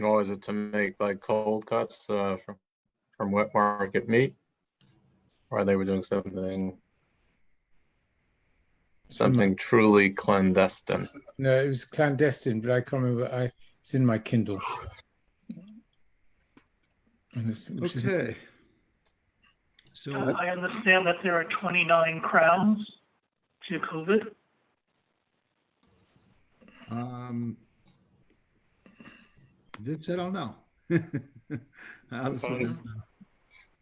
Or is it to make like cold cuts from wet market meat? Or they were doing something truly clandestine? No, it was clandestine, but I can't remember. It's in my Kindle. Okay. So I understand that there are 29 crowns to COVID. This I don't know. Honestly,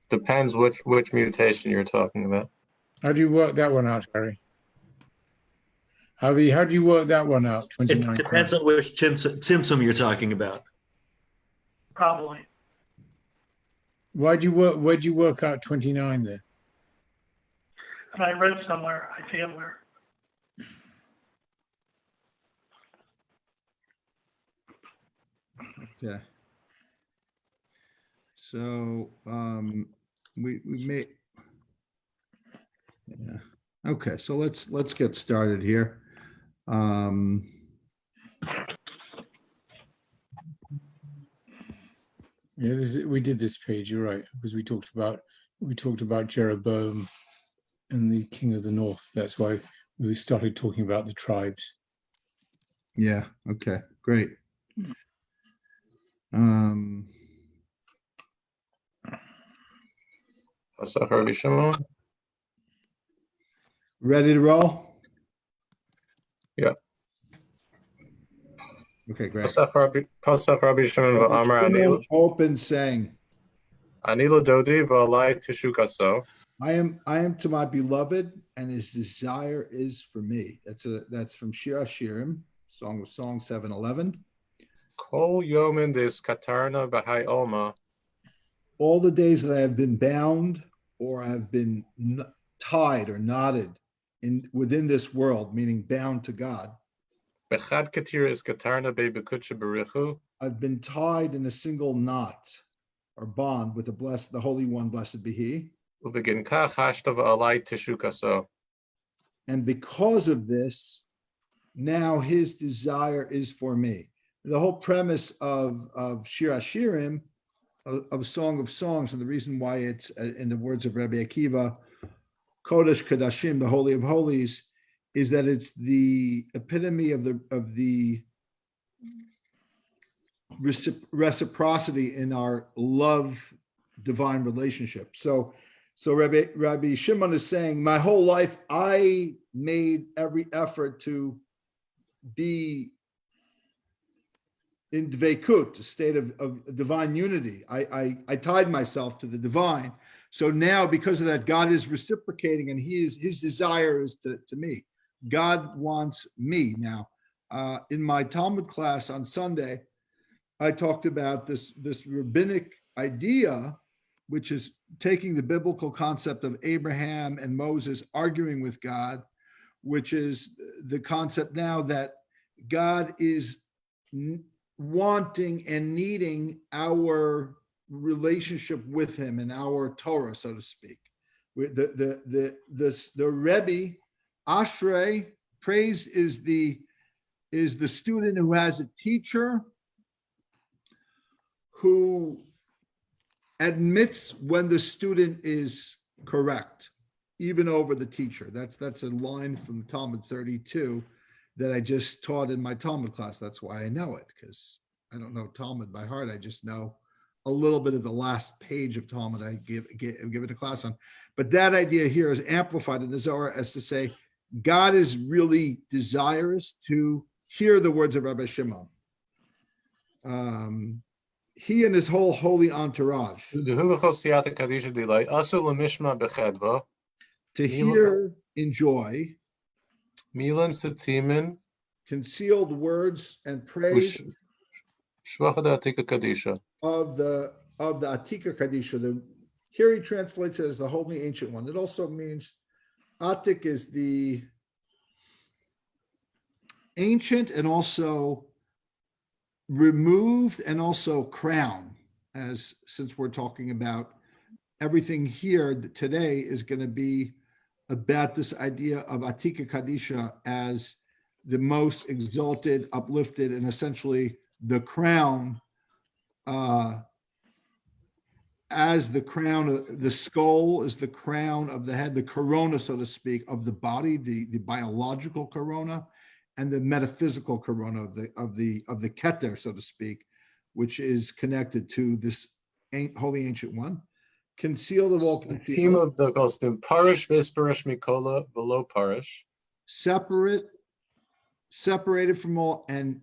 Depends which mutation you're talking about. How do you work that one out, Harry? Harvey, how do you work that one out? It 29 depends on which symptom you're talking about. Probably. Where'd you work out 29 there? And I read somewhere, I forget where. okay. So we may, yeah. Okay, so let's get started here. Yeah, we did this page. You're right, because we talked about Jeroboam and the king of the north. That's why we started talking about the tribes. Yeah. Okay. Great. Zohar Shimon? Ready to roll? Yeah. Okay, great. Pasach Rabbi Shimon v'Amar Anila Open saying, Dodi v'alai tishukaso. I am to my beloved, and his desire is for me. That's from Shir Hashirim, Song of Songs 7:11. Kol yomin dis katarna b'hai oma. All the days that I have been bound or I have been tied or knotted within this world, meaning bound to God. Bechad katir is katarna be'bekutche berichu. I've been tied in a single knot or bond with the Holy One, blessed be He. Ubegin kach hashta v'alai tishukaso. And because of this, now His desire is for me. The whole premise of Shir Hashirim, of Song of Songs, and the reason why it's in the words of Rabbi Akiva, Kodesh Kodashim, the Holy of Holies, is that it's the epitome of the reciprocity in our love divine relationship. So Rabbi Shimon is saying, my whole life I made every effort to be in dveikut, a state of divine unity. I tied myself to the divine. So now, because of that, God is reciprocating, and his desire is to me. God wants me. Now, in my Talmud class on Sunday, I talked about this rabbinic idea, which is taking the biblical concept of Abraham and Moses arguing with God, which is the concept now that God is wanting and needing our relationship with him and our Torah, so to speak. The Rebbe, Ashrei, praise is the student who has a teacher who admits when the student is correct, even over the teacher. That's a line from Talmud 32 that I just taught in my Talmud class. That's why I know it, because I don't know Talmud by heart. I just know a little bit of the last page of Talmud I give it a class on. But that idea here is amplified in the Zohar as to say, God is really desirous to hear the words of Rabbi Shimon. He and his whole holy entourage. To hear, enjoy, Milan Satimin, concealed words and praise of the Atika Kadisha. Here he translates it as the Holy Ancient One. It also means Atik is the ancient and also removed and also crown, since we're talking about everything here today is going to be about this idea of Atika Kadisha as the most exalted, uplifted, and essentially the crown as the crown, the skull is the crown of the head, the corona, so to speak, of the body, the biological corona, and the metaphysical corona of the Keter, so to speak, which is connected to this holy ancient one, concealed of all Team concealed, of the Gostim Parish Vesparish Mikola below Parish. separated from all, and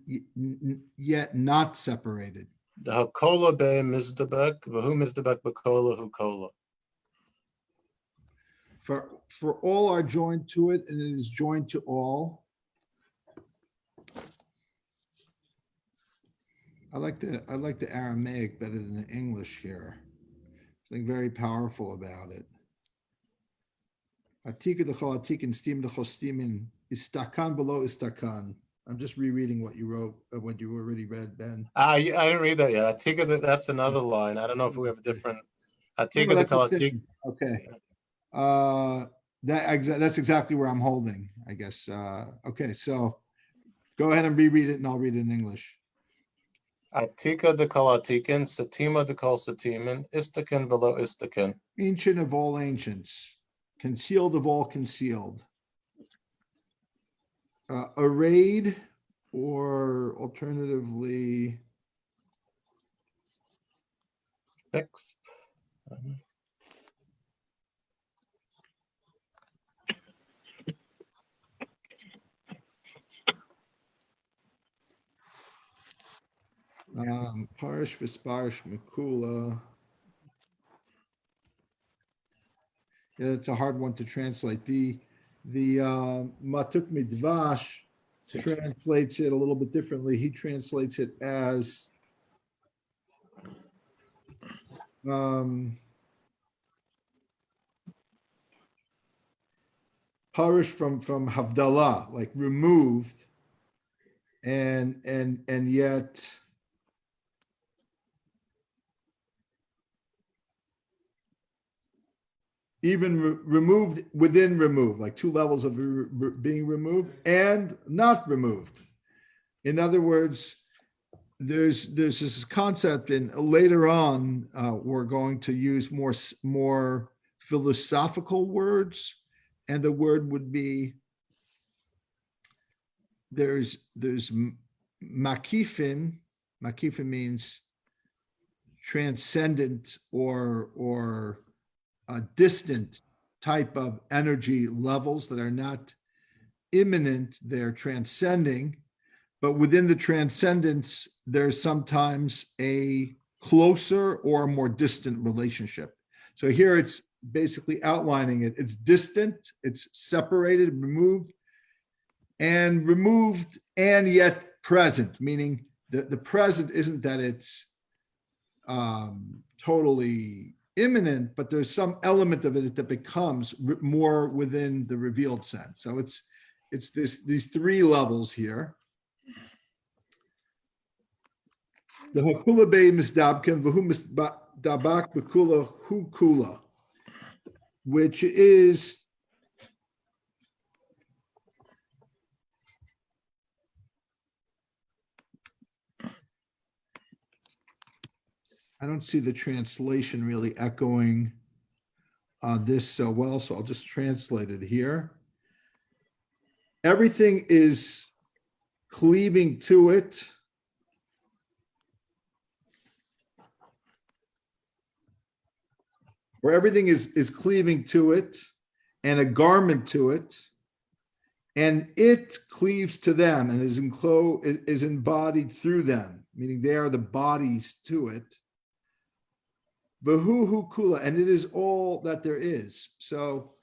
yet not separated. The Hakola be Mizdabek, Vahu Mizdabek Bakola Hukola. For all are joined to it, and it is joined to all. I like the Aramaic better than the English here. Something very powerful about it. Atika dechol atikin stim dechol stimin istakan below istakan. I'm just rereading what you wrote, what you already read, Ben. I didn't read that yet. I take it that's another line. I don't know if we have a different. I take it the Kalatik. Okay. That's exactly where I'm holding, I guess. Okay, so go ahead and reread it, and I'll read it in English. Atika de Kalatikin, Satima de Kal Satimin, Istakin below Istakin. Ancient of all ancients, concealed of all concealed. Arrayed, or alternatively Fixed. Parish Visparish Mikula. Yeah, it's a hard one to translate. The Matuk Midvash translates it a little bit differently. He translates it as parish from Havdalah, like removed, and yet even removed within removed, like two levels of being removed and not removed. In other words, there's this concept, and later on we're going to use more philosophical words, and the word would be there's makifin. Makifin means transcendent or a distant type of energy levels that are not imminent, they're transcending, but within the transcendence, there's sometimes a closer or a more distant relationship. So here it's basically outlining it. It's distant, it's separated, removed and yet present, meaning the present isn't that it's totally imminent, but there's some element of it that becomes more within the revealed sense. So it's these three levels here. The hakula be misdabkin v'hu misdabak b'kula hu kula, which is I don't see the translation really echoing this so well, so I'll just translate it here. Everything is cleaving to it. Or everything is cleaving to it, and a garment to it, and it cleaves to them and is embodied through them, meaning they are the bodies to it. Vahu kula, and it is all that there is. So,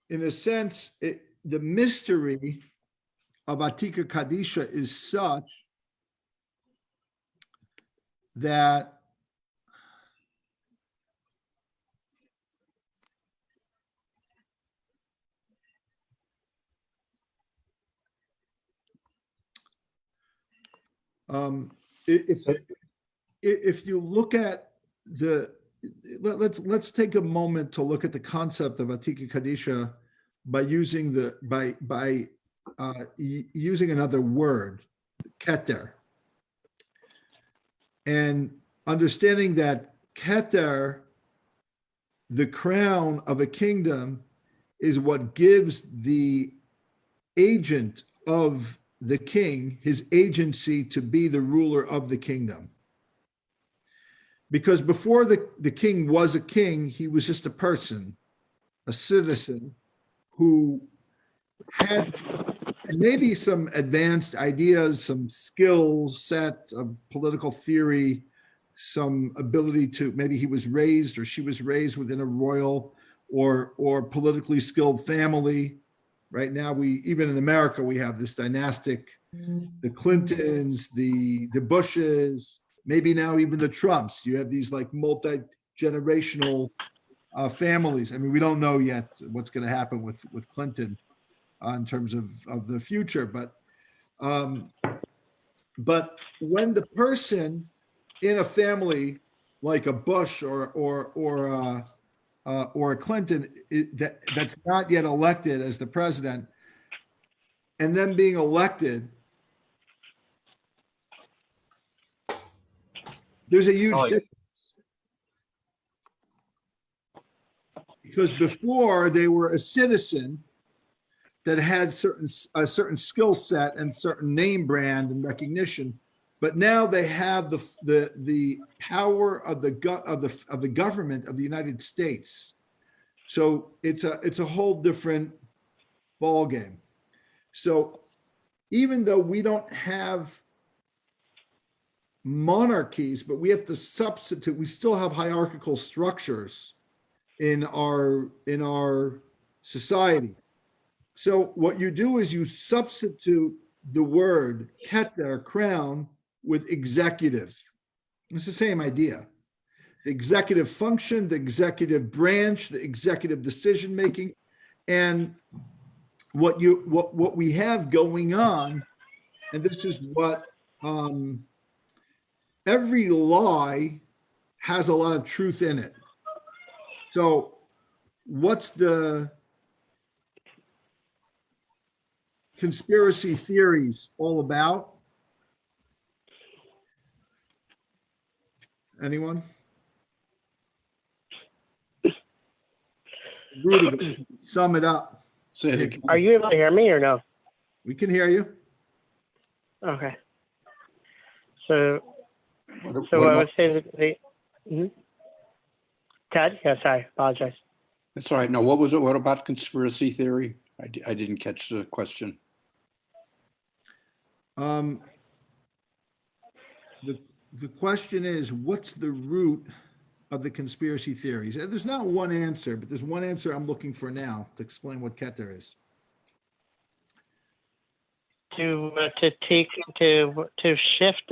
in a sense, the mystery of Atika Kadisha is such that if you look at let's take a moment to look at the concept of Atika Kadisha by using using another word, keter. And understanding that Keter, the crown of a kingdom, is what gives the agent of the king his agency to be the ruler of the kingdom. Because before the king was a king, he was just a person, a citizen who had maybe some advanced ideas, some skills set of political theory, some ability to, maybe he was raised or she was raised within a royal or politically skilled family. Right now, even in America, we have this dynastic, the Clintons, the Bushes, maybe now even the Trumps. You have these like multi-generational families. I mean, we don't know yet what's going to happen with Clinton in terms of the future, but when the person in a family like a Bush or a Clinton that's not yet elected as the president, and then being elected, there's a huge difference. Because before they were a citizen that had a certain skill set and certain name brand and recognition, but now they have the power of the government of the United States. So it's a whole different ball game. So even though we don't have monarchies, but we have to substitute, we still have hierarchical structures in our society. So what you do is you substitute the word keter, crown, with executive. It's the same idea. The executive function, the executive branch, the executive decision making, and what we have going on, and this is what every lie has a lot of truth in it. So what's the conspiracy theories all about? Anyone? Root of it. Sum it up. Say it again. Are you able to hear me or no? We can hear you. Okay. So What I about- would say that Ted? Yeah, sorry, apologize. That's all right. Now, what was it? What about conspiracy theory? I didn't catch the question. The question is, what's the root of the conspiracy theories? And there's not one answer, but there's one answer I'm looking for now to explain what keter is. To shift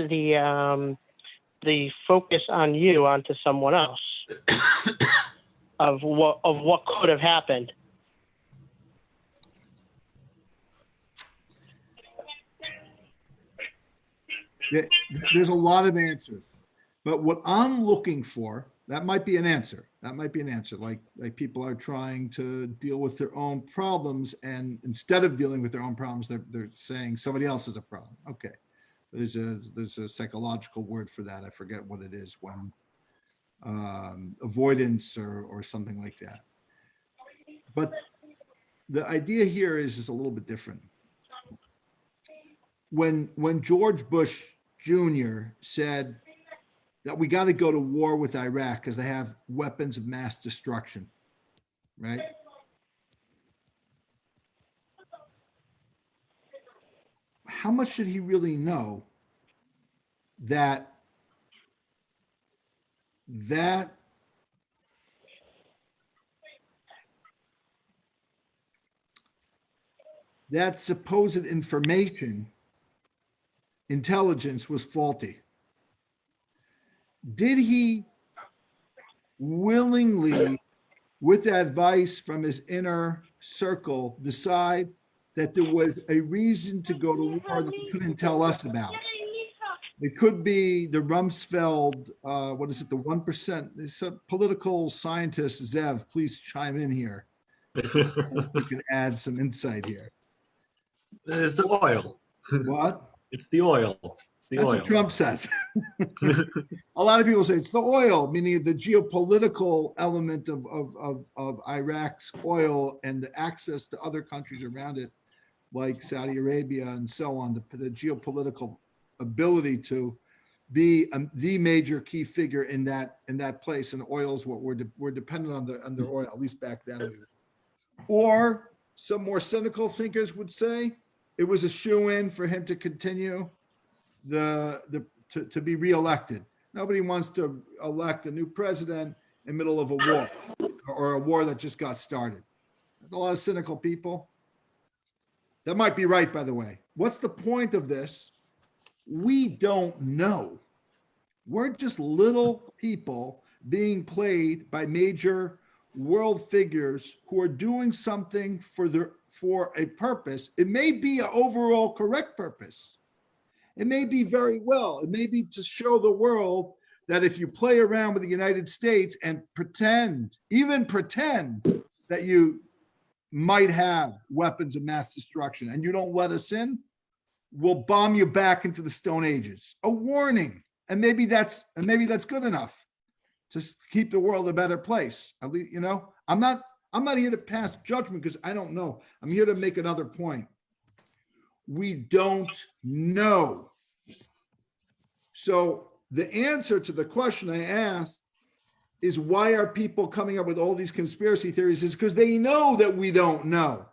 the focus on you onto someone else of what could have happened. There's a lot of answers, but what I'm looking for, that might be an answer. That might be an answer. Like people are trying to deal with their own problems, and instead of dealing with their own problems, they're saying somebody else is a problem. Okay, there's a psychological word for that. I forget what it is. When avoidance or something like that. But the idea here is a little bit different. When George Bush Jr. said that we got to go to war with Iraq because they have weapons of mass destruction, right? How much should he really know that supposed information, intelligence, was faulty? Did he willingly, with advice from his inner circle, decide that there was a reason to go to war that he couldn't tell us about? It could be the Rumsfeld, what is it, the 1%? It's a political scientist, Zev, please chime in here. We can add some insight here. It's the oil. What? It's the oil. The That's oil. what Trump says. A lot of people say it's the oil, meaning the geopolitical element of Iraq's oil and the access to other countries around it, like Saudi Arabia and so on, the geopolitical ability to be the major key figure in that place. And oil is what we're dependent on the oil, at least back then. Or some more cynical thinkers would say it was a shoe-in for him to continue to be reelected. Nobody wants to elect a new president in the middle of a war or a war that just got started. There's a lot of cynical people. That might be right, by the way. What's the point of this? We don't know. We're just little people being played by major world figures who are doing something for a purpose. It may be an overall correct purpose. It may be very well. It may be to show the world that if you play around with the United States and even pretend that you might have weapons of mass destruction and you don't let us in, we'll bomb you back into the Stone Ages. A warning. And maybe that's good enough to keep the world a better place. At least, I'm not here to pass judgment because I don't know. I'm here to make another point. We don't know. So the answer to the question I asked is, why are people coming up with all these conspiracy theories? Is because they know that we don't know.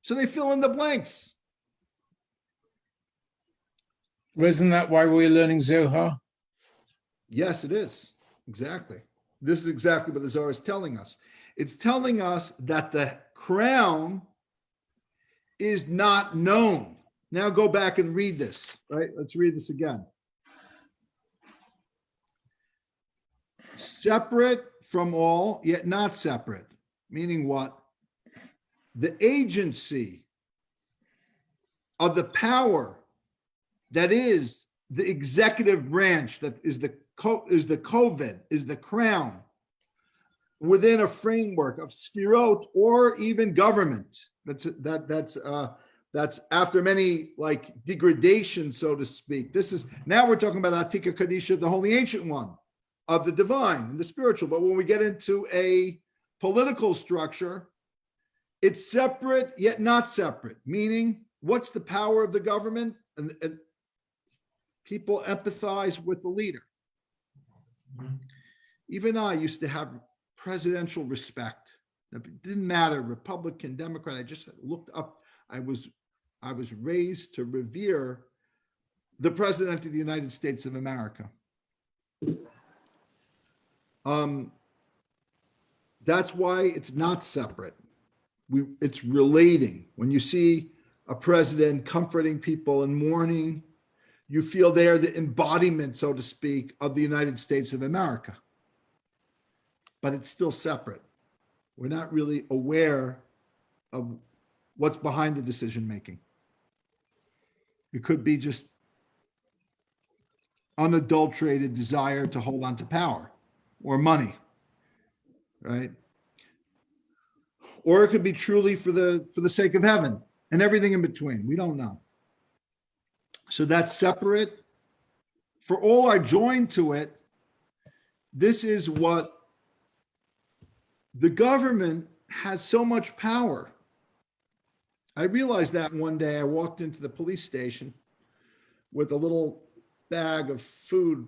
So they fill in the blanks. Isn't that why we're learning Zohar? Yes, it is. Exactly. This is exactly what the Zohar is telling us. It's telling us that the crown is not known. Now go back and read this, right? Let's read this again. Separate from all, yet not separate. Meaning what? The agency of the power that is the executive branch, that is the COVID, is the crown, within a framework of sfirot or even government. That's after many degradation, so to speak. Now we're talking about Atika Kadisha, the Holy Ancient One, of the divine and the spiritual. But when we get into a political structure, it's separate yet not separate. Meaning, what's the power of the government? And people empathize with the leader. Even I used to have presidential respect. It didn't matter, Republican, Democrat. I just looked up. I was raised to revere the President of the United States of America. That's why it's not separate. It's relating. When you see a president comforting people in mourning, you feel they're the embodiment, so to speak, of the United States of America. But it's still separate. We're not really aware of what's behind the decision making. It could be just unadulterated desire to hold on to power or money, right? Or it could be truly for the sake of heaven and everything in between. We don't know. So that's separate. For all are joined to it, this is what the government has so much power. I realized that one day I walked into the police station with a little bag of food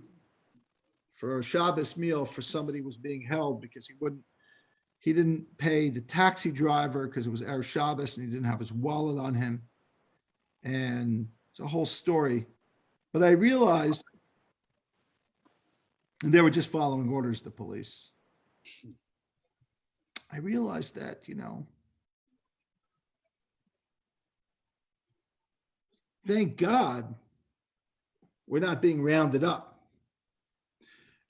for a Shabbos meal for somebody who was being held because he didn't pay the taxi driver because it was Erev Shabbos and he didn't have his wallet on him. And it's a whole story. But I realized, and they were just following orders, the police. I realized that, thank God we're not being rounded up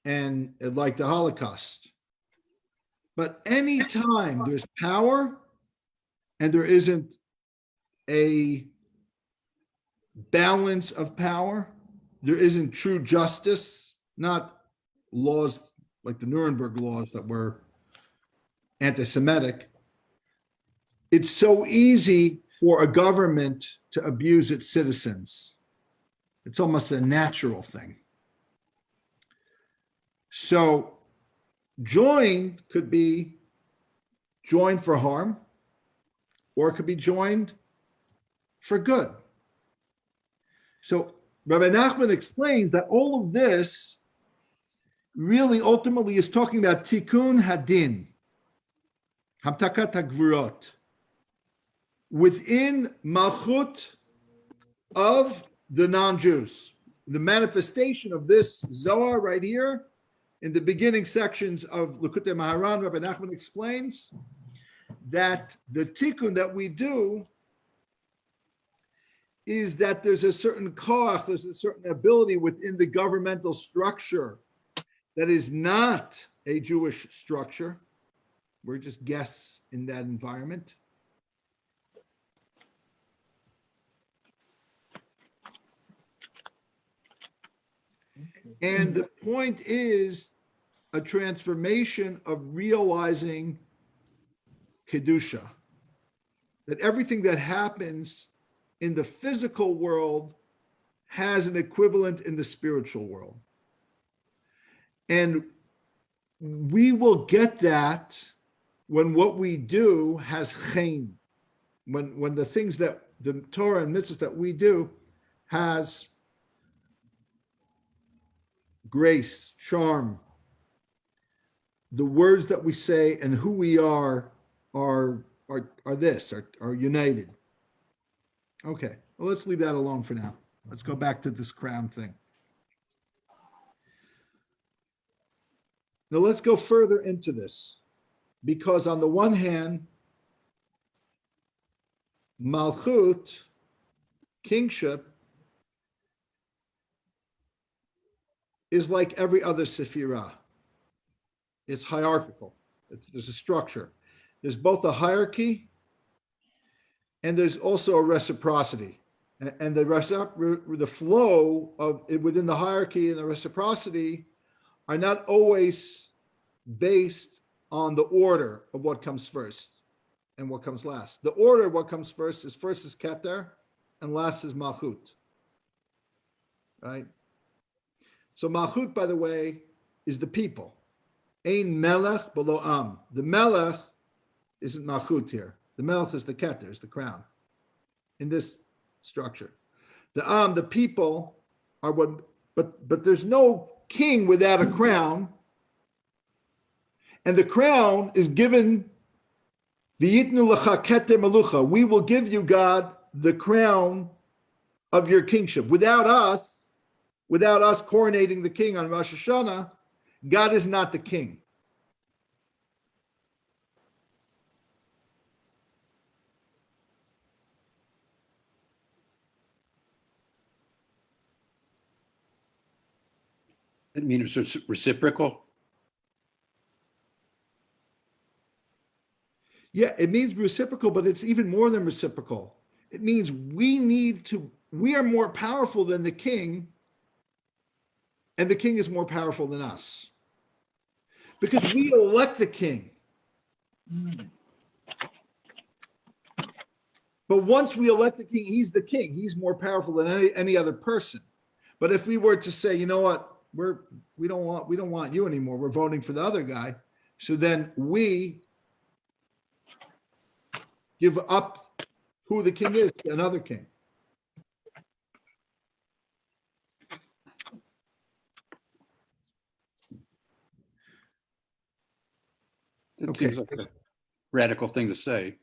and like the Holocaust. But anytime there's power and there isn't a balance of power, there isn't true justice, not laws like the Nuremberg laws that were anti-Semitic. It's so easy for a government to abuse its citizens. It's almost a natural thing. So joined could be joined for harm, or it could be joined for good. So Rabbi Nachman explains that all of this really ultimately is talking about tikkun hadin, hamtakat hagvurot, within malchut of the non-Jews. The manifestation of this Zohar right here, in the beginning sections of Likutei Maharan, Rabbi Nachman explains that the tikkun that we do is that there's a certain koach, there's a certain ability within the governmental structure that is not a Jewish structure. We're just guests in that environment. And the point is a transformation of realizing Kedusha, that everything that happens in the physical world has an equivalent in the spiritual world. And we will get that when what we do has chen, when the things that the Torah and mitzvahs that we do has grace, charm. The words that we say and who we are united. Okay, well, let's leave that alone for now. Let's go back to this crown thing. Now let's go further into this, because on the one hand, Malchut, kingship, is like every other sephirah. It's hierarchical. There's a structure. There's both a hierarchy and there's also a reciprocity. And the flow of within the hierarchy and the reciprocity are not always based on the order of what comes first and what comes last. The order of what comes first is Keter and last is Malchut. Right? So Malchut, by the way, is the people. Ein melech below am. The melech isn't Malchut here. The melech is the keter, is the crown in this structure. The am, the people, are what, but there's no king without a crown. And the crown is given, v'yitnu lecha keter melucha. We will give you, God, the crown of your kingship. Without us coronating the king on Rosh Hashanah, God is not the king. That means it's reciprocal. Yeah, it means reciprocal, but it's even more than reciprocal. It means we are more powerful than the king, and the king is more powerful than us. Because we elect the king. But once we elect the king, he's the king. He's more powerful than any other person. But if we were to say, you know what, we don't want you anymore. We're voting for the other guy. So then we give up who the king is to another king. It Okay. seems like a radical thing to say.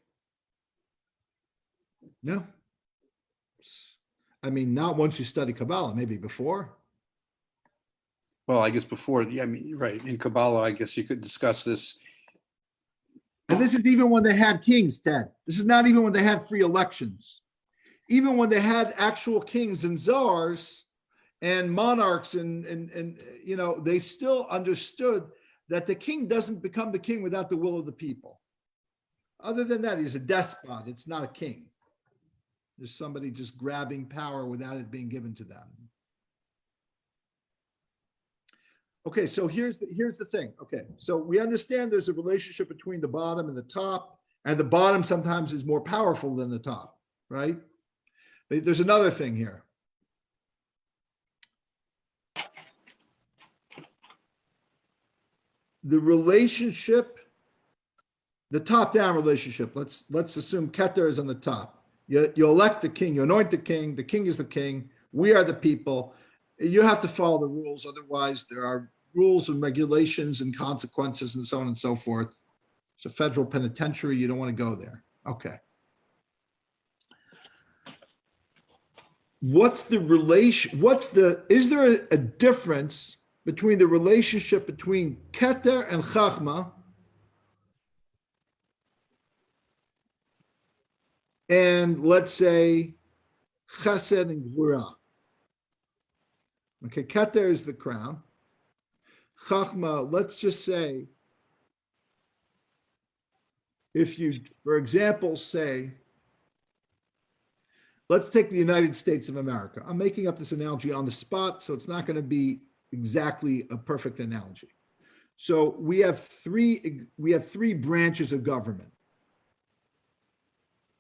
No. I mean, not once you study Kabbalah, maybe before. Well, I guess before, yeah, I mean, right. In Kabbalah, I guess you could discuss this. And this is even when they had kings, Ted. This is not even when they had free elections. Even when they had actual kings and czars and monarchs and you know, they still understood that the king doesn't become the king without the will of the people. Other than that, he's a despot. It's not a king. There's somebody just grabbing power without it being given to them. Okay, so here's the thing. Okay, so we understand there's a relationship between the bottom and the top, and the bottom sometimes is more powerful than the top, right? But there's another thing here. the relationship, the top-down relationship. Let's assume Keter is on the top. You elect the king, you anoint the king is the king, we are the people. You have to follow the rules, otherwise there are rules and regulations and consequences and so on and so forth. It's a federal penitentiary, you don't want to go there. Okay. Is there a difference between the relationship between Keter and Chachma and, let's say, Chesed and Gvura? Okay, Keter is the crown. Chachma, let's just say, if you, for example, say, let's take the United States of America. I'm making up this analogy on the spot, so it's not going to be exactly a perfect analogy. So we have three branches of government,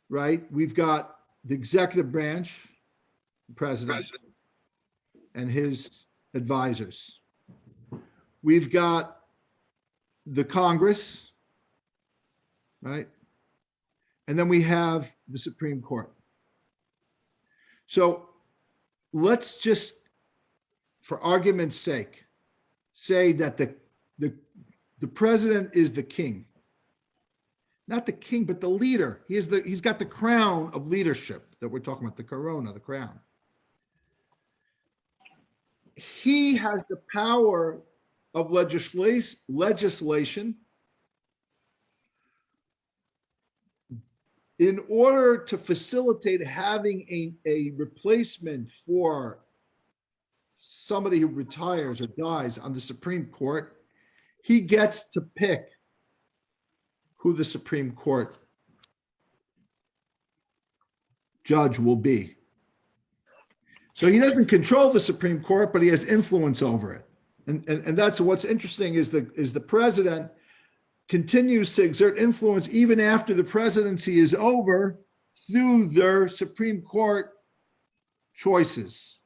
right? We've got the executive branch, the president, and his advisors. We've got the Congress, right? And then we have the Supreme Court. So let's just, for argument's sake, say that the president is the king. Not the king, but the leader. He's got the crown of leadership that we're talking about, the corona, the crown. He has the power of legislation in order to facilitate having a replacement for somebody who retires or dies on the Supreme Court. He gets to pick who the Supreme Court judge will be. So he doesn't control the Supreme Court, but he has influence over it. And that's what's interesting is the president continues to exert influence even after the presidency is over through their Supreme Court choices.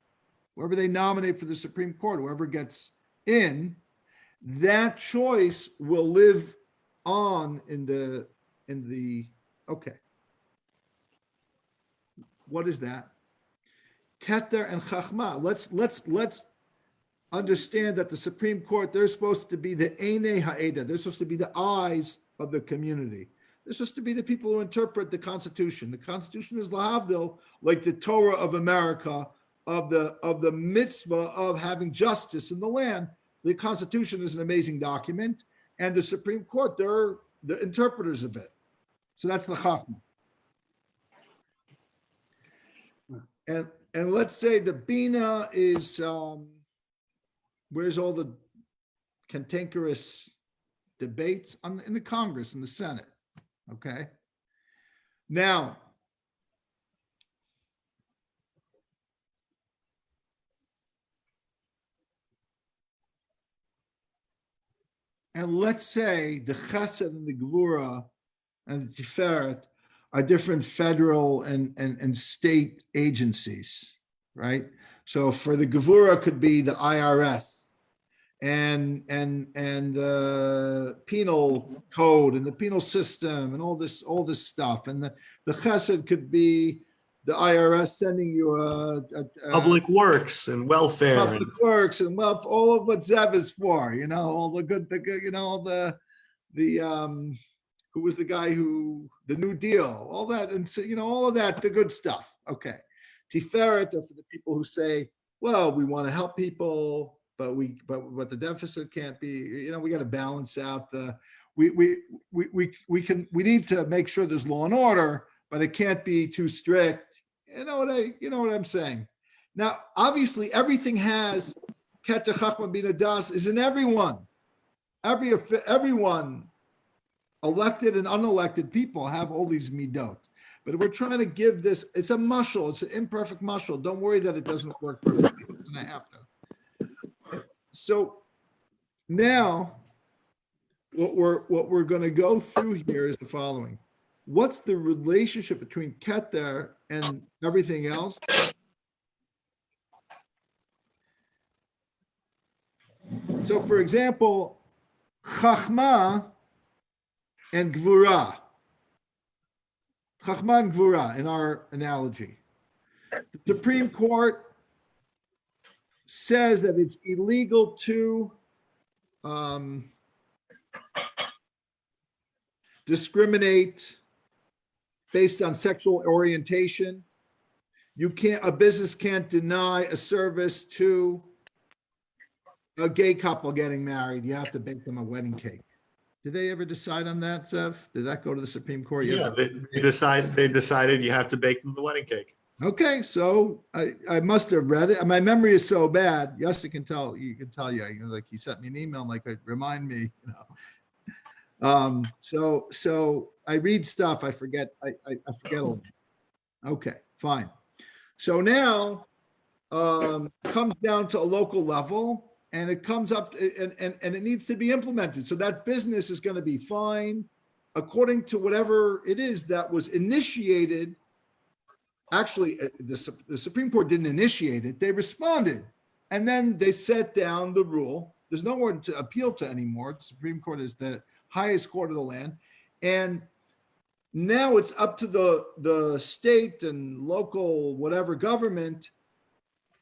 Whoever they nominate for the Supreme Court, whoever gets in, that choice will live on in the okay. What is that? Keter and Chachma. Let's understand that the Supreme Court, they're supposed to be the Einei Ha'eda. They're supposed to be the eyes of the community. They're supposed to be the people who interpret the Constitution. The Constitution is lahavdil, like the Torah of America, of the mitzvah of having justice in the land. The Constitution is an amazing document, and the Supreme Court, they're the interpreters of it. So that's the Chachma. And let's say the Bina is where's all the cantankerous debates in the Congress and the Senate. Okay. Now, and let's say the Chesed and the Gvura and the Tiferet are different federal and state agencies, right? So for the Gevura could be the IRS and the penal code and the penal system and all this stuff. And the Chesed could be the IRS sending you a Public works and welfare. Public works and wealth, all of what Zev is for, all the good, all the who was the guy the New Deal, all that, and so, all of that, the good stuff. Okay. Tiferet are for the people who say, well, we want to help people, but the deficit can't be, we got to balance out we need to make sure there's law and order, but it can't be too strict. You know what I'm saying? Now, obviously everything has Keter Chachma Bina Das is in everyone. Everyone, elected and unelected people, have all these midot. But we're trying to give this, it's a mushal, it's an imperfect mushal. Don't worry that it doesn't work perfectly. It doesn't have to. So now what we're going to go through here is the following. What's the relationship between Keter and everything else? So for example, Chachma and Gvura. Chachma and Gvura in our analogy. The Supreme Court says that it's illegal to discriminate based on sexual orientation. A business can't deny a service to a gay couple getting married. You have to bake them a wedding cake. Did they ever decide on that, Zev? Did that go to the Supreme Court? Yeah, they decided you have to bake them the wedding cake. Okay, so I must have read it. My memory is so bad. Yes, you can tell. Like he sent me an email, like remind me. So I read stuff. I forget. I forget a lot. Okay, fine. So now comes down to a local level, and it comes up, and it needs to be implemented. So that business is going to be fined according to whatever it is that was initiated. Actually, the Supreme Court didn't initiate it. They responded. And then they set down the rule. There's no one to appeal to anymore. The Supreme Court is the highest court of the land. And now it's up to the state and local, whatever government,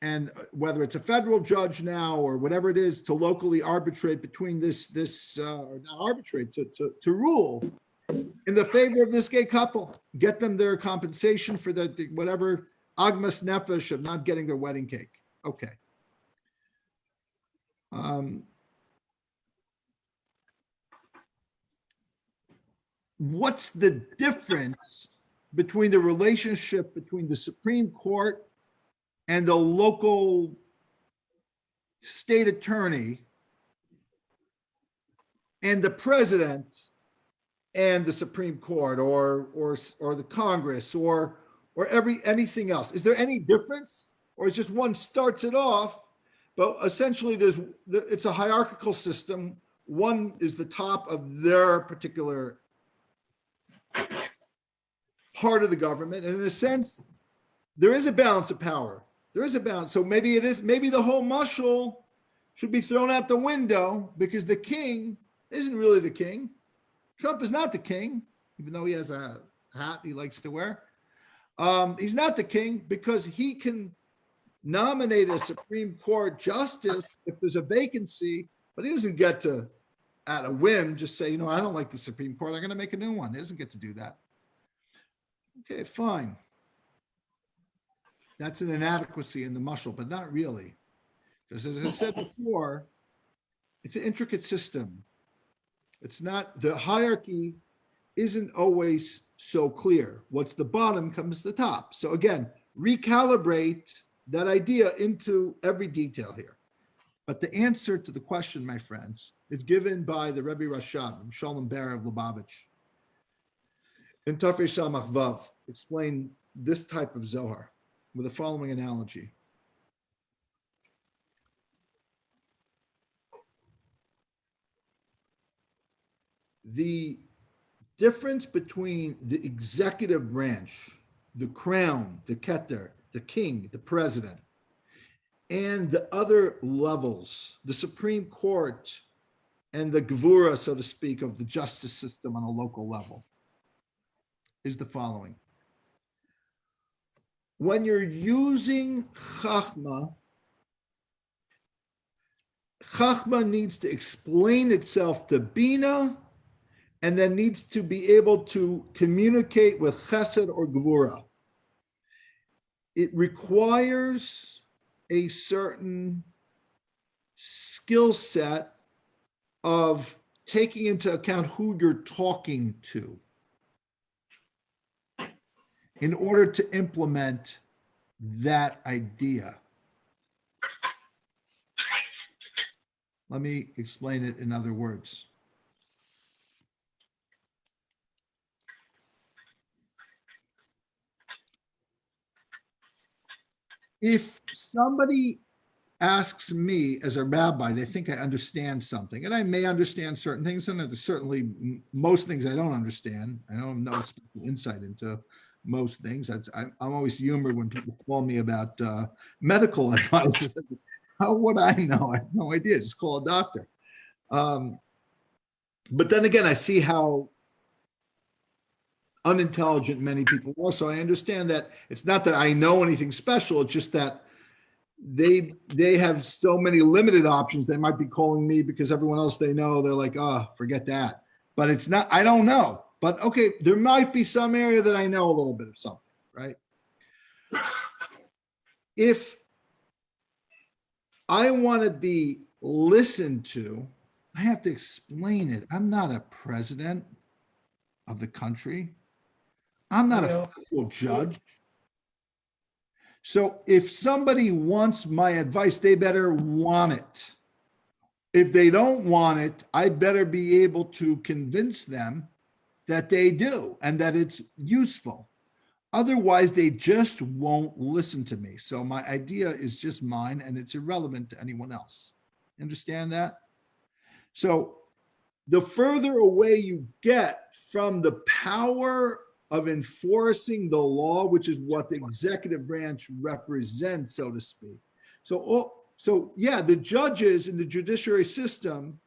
and whether it's a federal judge now or whatever it is, to locally arbitrate between not arbitrate, to rule in the favor of this gay couple, get them their compensation for the whatever agmas nefesh of not getting their wedding cake. Okay. What's the difference between the relationship between the Supreme Court and the local state attorney and the president and the Supreme Court or the Congress or anything else? Is there any difference, or it's just one starts it off, but essentially it's a hierarchical system. One is the top of their particular part of the government, and in a sense, there is a balance of power. There is a balance. So maybe the whole mushal should be thrown out the window because the king isn't really the king. Trump is not the king, even though he has a hat he likes to wear. He's not the king because he can nominate a Supreme Court justice if there's a vacancy, but he doesn't get to, at a whim, just say, I don't like the Supreme Court, I'm going to make a new one. He doesn't get to do that. Okay, fine. That's an inadequacy in the mushal, but not really. Because as I said before, it's an intricate system. It's not, the hierarchy isn't always so clear. What's the bottom comes to the top. So again, recalibrate that idea into every detail here. But the answer to the question, my friends, is given by the Rebbe Rashab, Shalom Ber of Lubavitch. In Tafresh Samach Vav, explain this type of Zohar with the following analogy. The difference between the executive branch, the crown, the keter, the king, the president, and the other levels, the Supreme Court and the gvura, so to speak, of the justice system on a local level, is the following. When you're using Chachma, Chachma needs to explain itself to Bina and then needs to be able to communicate with Chesed or Gvura. It requires a certain skill set of taking into account who you're talking to in order to implement that idea. Let me explain it in other words. If somebody asks me as a rabbi, they think I understand something, and I may understand certain things, and there's certainly most things I don't understand. I don't know insight into most things. I'm always humored when people call me about medical advice. How would I know? I have no idea. Just call a doctor. But then again, I see how unintelligent many people are. So I understand that it's not that I know anything special. It's just that they have so many limited options. They might be calling me because everyone else they know, they're like, oh, forget that. But it's not, I don't know. But okay, there might be some area that I know a little bit of something, right? If I want to be listened to, I have to explain it. I'm not a president of the country. I'm not a federal judge. So if somebody wants my advice, they better want it. If they don't want it, I better be able to convince them that they do and that it's useful. Otherwise, they just won't listen to me. So my idea is just mine and it's irrelevant to anyone else. Understand that? So the further away you get from the power of enforcing the law, which is what the executive branch represents, so to speak. So yeah, the judges in the judiciary system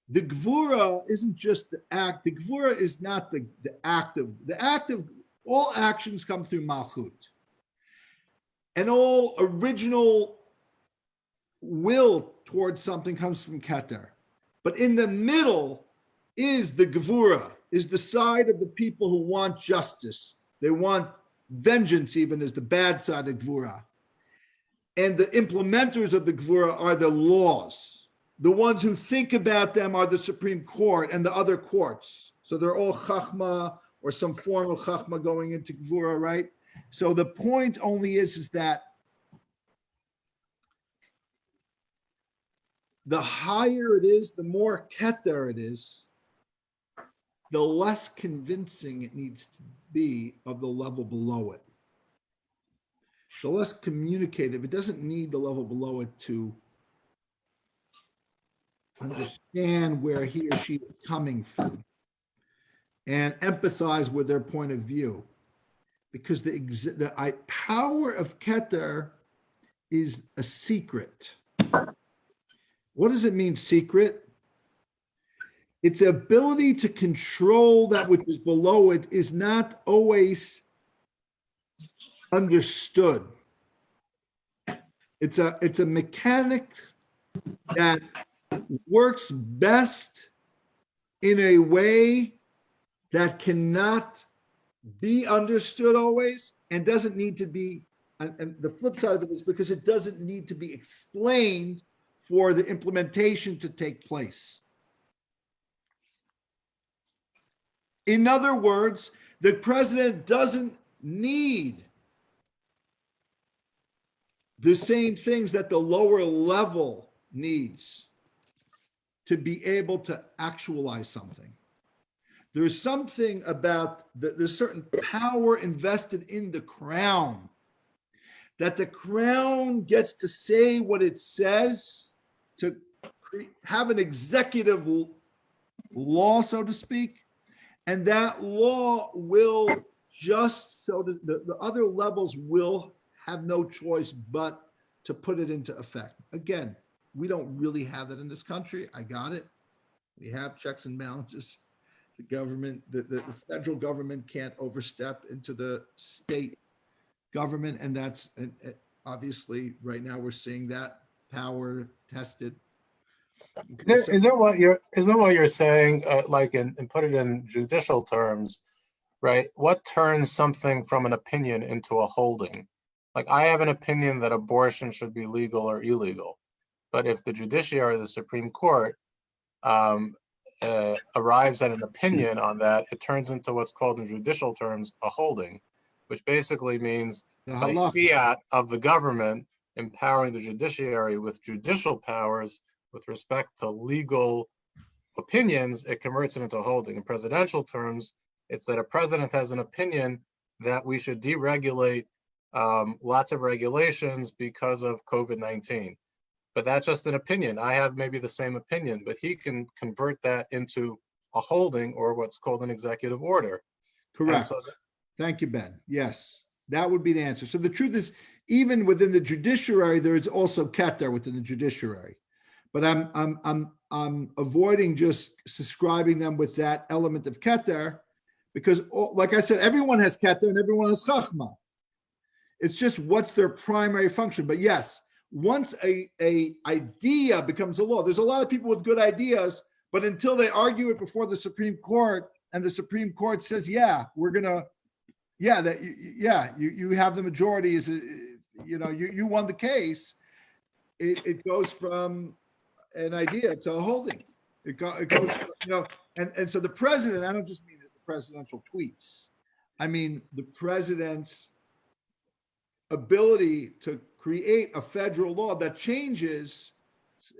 the gvura isn't just the act. The gvura is not the act of all actions come through malchut. And all original will towards something comes from keter. But in the middle is the gevura, is the side of the people who want justice. They want vengeance, even as the bad side of gevura. And the implementers of the gevura are the laws. The ones who think about them are the Supreme Court and the other courts. So they're all chachma or some form of chachma going into gevura, right? So the point only is that the higher it is, the more keter it is, the less convincing it needs to be of the level below it. The less communicative, it doesn't need the level below it to understand where he or she is coming from and empathize with their point of view. Because the power of keter is a secret. What does it mean, secret? Its ability to control that which is below it is not always understood. It's a mechanic that works best in a way that cannot be understood always and doesn't need to be, and the flip side of it is because it doesn't need to be explained for the implementation to take place. In other words, the president doesn't need the same things that the lower level needs to be able to actualize something. There's something about there's certain power invested in the crown, that the crown gets to say what it says, to have an executive law, so to speak, and that law will just, so the other levels will have no choice but to put it into effect. Again, we don't really have that in this country. I got it. We have checks and balances. The government, the federal government can't overstep into the state government. And that's obviously right now we're seeing that power tested. Is that what you're saying? And put it in judicial terms, right? What turns something from an opinion into a holding? Like I have an opinion that abortion should be legal or illegal, but if the judiciary, the Supreme Court, arrives at an opinion on that, it turns into what's called in judicial terms a holding, which basically means by fiat of the government empowering the judiciary with judicial powers with respect to legal opinions, it converts it into a holding. In presidential terms, it's that a president has an opinion that we should deregulate lots of regulations because of COVID-19. But that's just an opinion. I have maybe the same opinion, but he can convert that into a holding or what's called an executive order. Correct. Thank you, Ben. Yes, that would be the answer. So the truth is, even within the judiciary, there is also keter within the judiciary. But I'm avoiding just subscribing them with that element of keter, because, like I said, everyone has keter and everyone has chachma. It's just what's their primary function. But yes, once a idea becomes a law, there's a lot of people with good ideas, but until they argue it before the Supreme Court, and the Supreme Court says, yeah, we're gonna, yeah, that, yeah, you have the majority, is, you won the case. It goes from an idea to a holding. It goes, and so the president, I don't just mean the presidential tweets. I mean the president's ability to create a federal law that changes,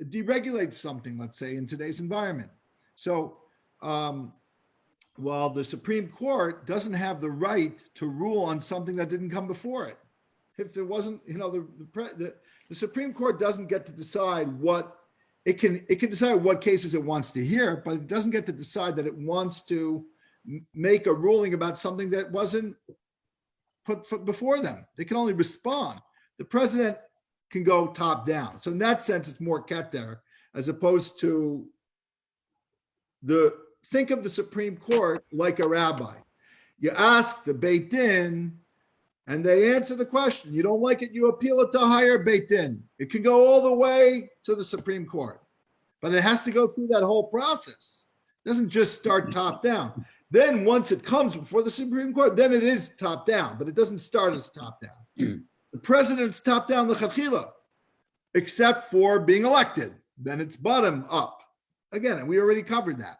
deregulates something, let's say, in today's environment. So while the Supreme Court doesn't have the right to rule on something that didn't come before it, if there wasn't, the Supreme Court doesn't get to decide what it can decide what cases it wants to hear, but it doesn't get to decide that it wants to make a ruling about something that wasn't put before them. They can only respond. The president can go top down. So in that sense, it's more keter, as opposed to think of the Supreme Court like a rabbi. You ask the Beit Din, and they answer the question. You don't like it, you appeal it to higher Beit Din. It can go all the way to the Supreme Court, but it has to go through that whole process. It doesn't just start top down. Then once it comes before the Supreme Court, then it is top down, but it doesn't start as top down. The president's top down l'chachila, except for being elected. Then it's bottom up. Again, and we already covered that.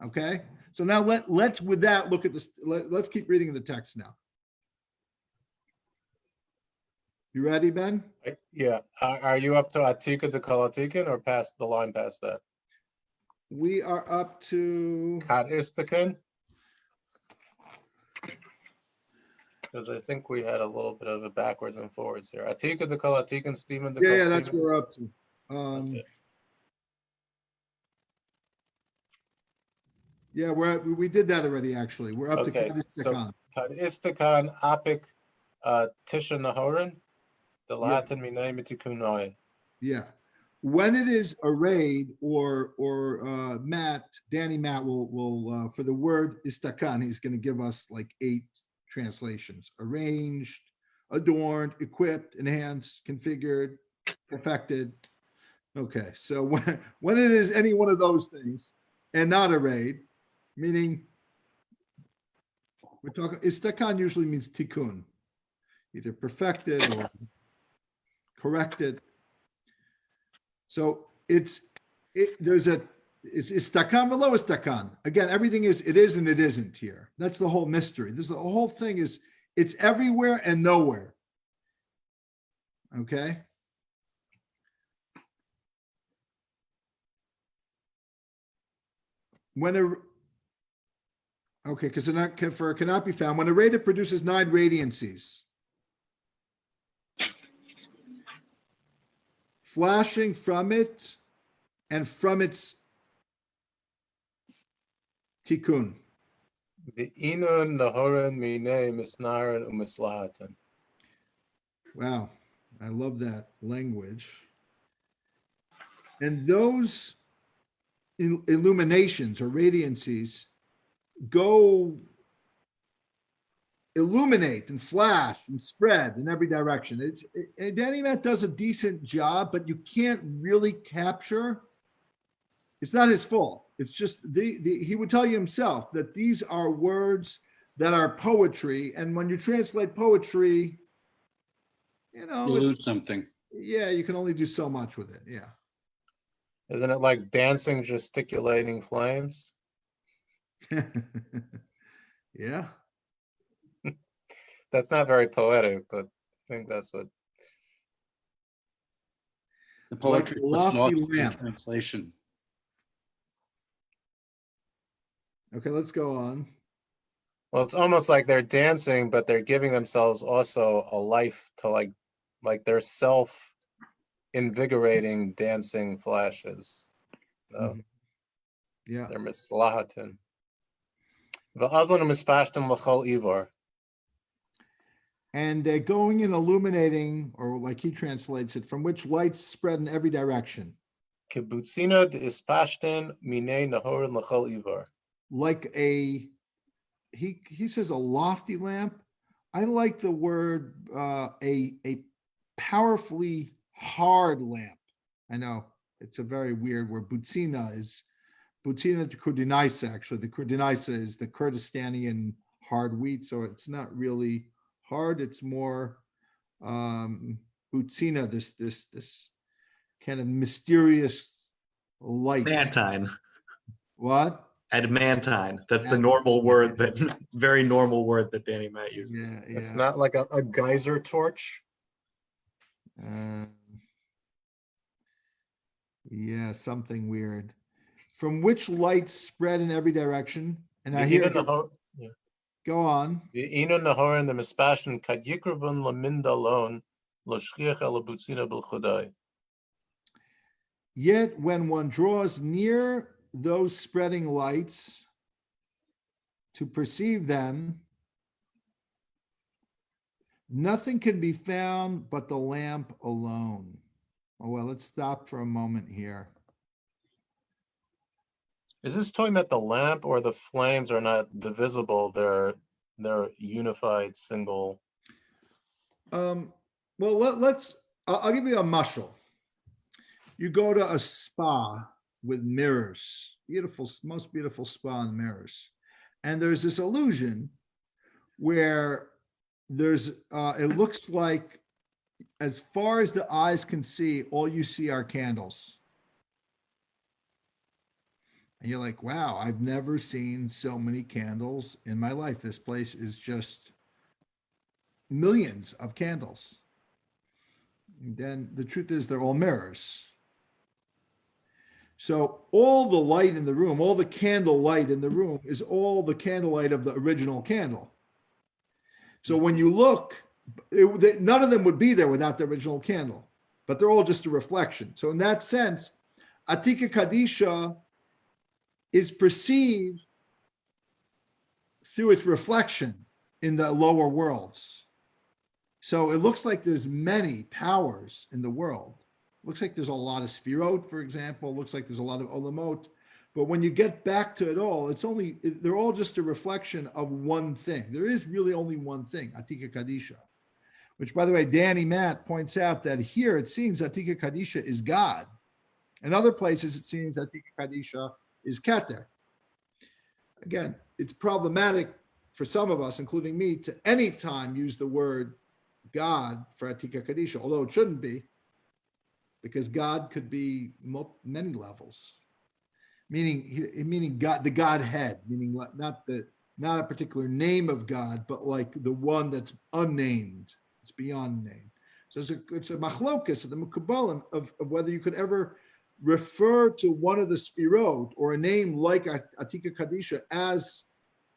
Okay, so now let's with that look at this. Let's keep reading the text now. You ready, Ben? Yeah. Are you up to Atika de Kol Atikin or past the line past that? We are up to Kat Istakin? Because I think we had a little bit of a backwards and forwards here. Atika de Kol Atikin, Stephen de Kol yeah, that's Stephen. what we're up to. Okay. Yeah, we did that already. Actually, we're up Okay, to so Kadistikon. Kat Istakan Apik Tisha Nahoran, the Yeah. Latin Minay Mitikunoi. Yeah, when it is arrayed, or Danny Matt will for the word istakan, he's going to give us like 8 translations: arranged, adorned, equipped, enhanced, configured, perfected. Okay, so when it is any one of those things and not arrayed, meaning we're talking, istakan usually means tikkun, either perfected or corrected. So it's istakan below istakan. Again, everything is, it is and it isn't here. That's the whole mystery. The whole thing is, it's everywhere and nowhere. Okay. Because for it cannot be found when a radiant produces 9 radiancies, flashing from it and from its tikkun. The Inun Nahoran Minay Misnaran Umislahatan. Wow, I love that language. And those illuminations or radiancies go illuminate and flash and spread in every direction. Danny Matt does a decent job, but you can't really capture. It's not his fault. It's just he would tell you himself that these are words that are poetry, and when you translate poetry, You lose something. Yeah, you can only do so much with it. Yeah. Isn't it like dancing, gesticulating flames? Yeah. That's not very poetic, but I think that's what. The poetry was lofty lost in lamp. translation. Okay, let's go on. Well, it's almost like they're dancing, but they're giving themselves also a life to like their self-invigorating dancing flashes. So Yeah. they're mislahatan. V'azon mispashtem l'chol ivor. And they're going and illuminating, or like he translates it, from which lights spread in every direction. Kibutzina de ispashten mine nahorin l'chol ivar. Like he says a lofty lamp. I like the word a powerfully hard lamp. I know it's a very weird word. Butsina to Kurdinaisa, actually. The Kurdinaisa is the Kurdistanian hard wheat, so it's not really hard. It's more Butsina, this kind of mysterious light. Mantine. What? Adamantine. That's the Adamantine. normal word very normal word that Danny Matt uses. Yeah, It's yeah. not like a geyser torch. Yeah, something weird. From which lights spread in every direction. And I The hear ina nahor, yeah. go on. The ina nahorin the mispashten kad yikrubun lamindalon lo shchiach el butzina bil chodai. Yet when one draws near those spreading lights to perceive them, nothing can be found but the lamp alone. Oh, well, let's stop for a moment here. Is this talking about the lamp or the flames are not divisible? They're unified single. Well, I'll give you a mushal. You go to a spa with mirrors, most beautiful spa and mirrors. And there's this illusion where it looks like as far as the eyes can see, all you see are candles. And you're like, wow, I've never seen so many candles in my life. This place is just millions of candles. And then the truth is they're all mirrors. So all the light in the room, all the candle light in the room is all the candlelight of the original candle. So when you look, none of them would be there without the original candle, but they're all just a reflection. So in that sense, Atika Kadisha is perceived through its reflection in the lower worlds. So it looks like there's many powers in the world. Looks like there's a lot of Sfirot, for example. Looks like there's a lot of Olamot. But when you get back to it all, they're all just a reflection of one thing. There is really only one thing, Atika Kadisha. Which, by the way, Danny Matt points out that here it seems Atika Kadisha is God. In other places, it seems Atika Kadisha is Keter. Again, it's problematic for some of us, including me, to any time use the word God for Atika Kadisha, although it shouldn't be, because God could be many levels, meaning God, the Godhead, meaning not a particular name of God, but like the one that's unnamed, it's beyond name. So it's a machlokas of the Mekubalim of whether you could ever refer to one of the Spirot or a name like Atika Kadisha as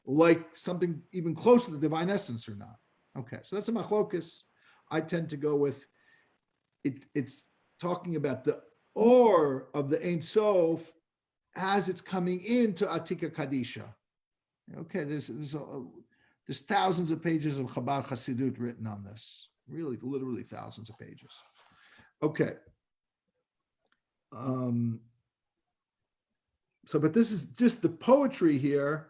like something even close to the divine essence or not. Okay, so that's a machlokas. I tend to go with it. It's talking about the or of the Ein Sof as it's coming into Atika Kadisha. Okay, there's thousands of pages of Chabad Hasidut written on this. Really, literally thousands of pages. Okay. But this is just the poetry here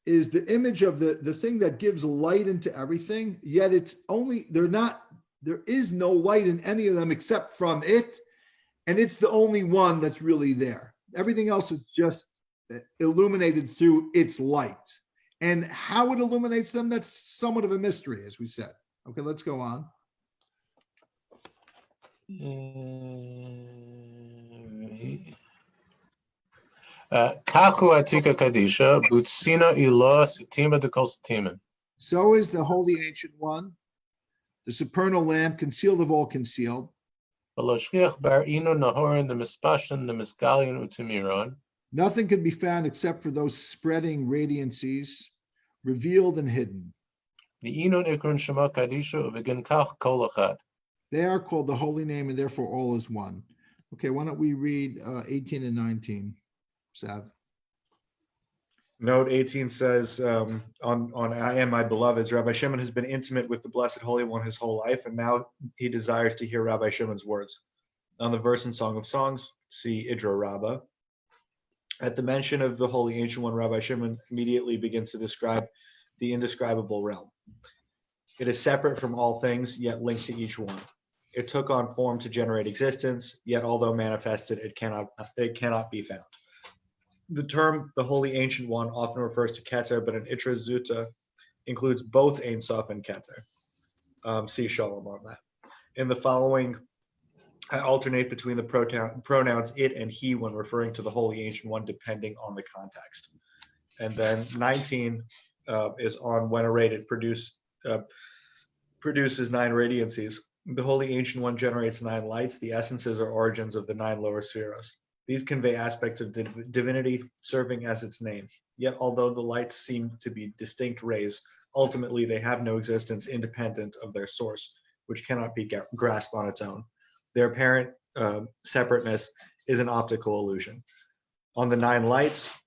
is the image of the thing that gives light into everything, yet it's only, there is no light in any of them except from it, and it's the only one that's really there. Everything else is just illuminated through its light. And how it illuminates them, that's somewhat of a mystery, as we said. Okay, let's go on. Kachu Atika Kadisha, Butsina Ilah Sitima de Kol Sitimin. So is the Holy Ancient One, the supernal lamp, concealed of all concealed. Nothing can be found except for those spreading radiancies, revealed and hidden. They are called the holy name, and therefore all is one. Okay, why don't we read 18 and 19, Sav? Note 18 says, on I am my beloveds, Rabbi Shimon has been intimate with the Blessed Holy One his whole life, and now he desires to hear Rabbi Shimon's words. On the verse in Song of Songs, see Idra Rabbah. At the mention of the Holy Ancient One, Rabbi Shimon immediately begins to describe the indescribable realm. It is separate from all things, yet linked to each one. It took on form to generate existence, yet although manifested, it cannot be found. The term the Holy Ancient One often refers to Keter, but in Itra Zuta includes both Ein Sof and Keter. See Shalom on that. In the following, I alternate between the pronouns it and he when referring to the Holy Ancient One, depending on the context. And then 19 is on when a radiant produces 9 radiancies. The Holy Ancient One generates 9 lights, the essences or origins of the 9 lower spheres. These convey aspects of divinity serving as its name. Yet, although the lights seem to be distinct rays, ultimately they have no existence independent of their source, which cannot be grasped on its own. Their apparent separateness is an optical illusion. On the 9 lights,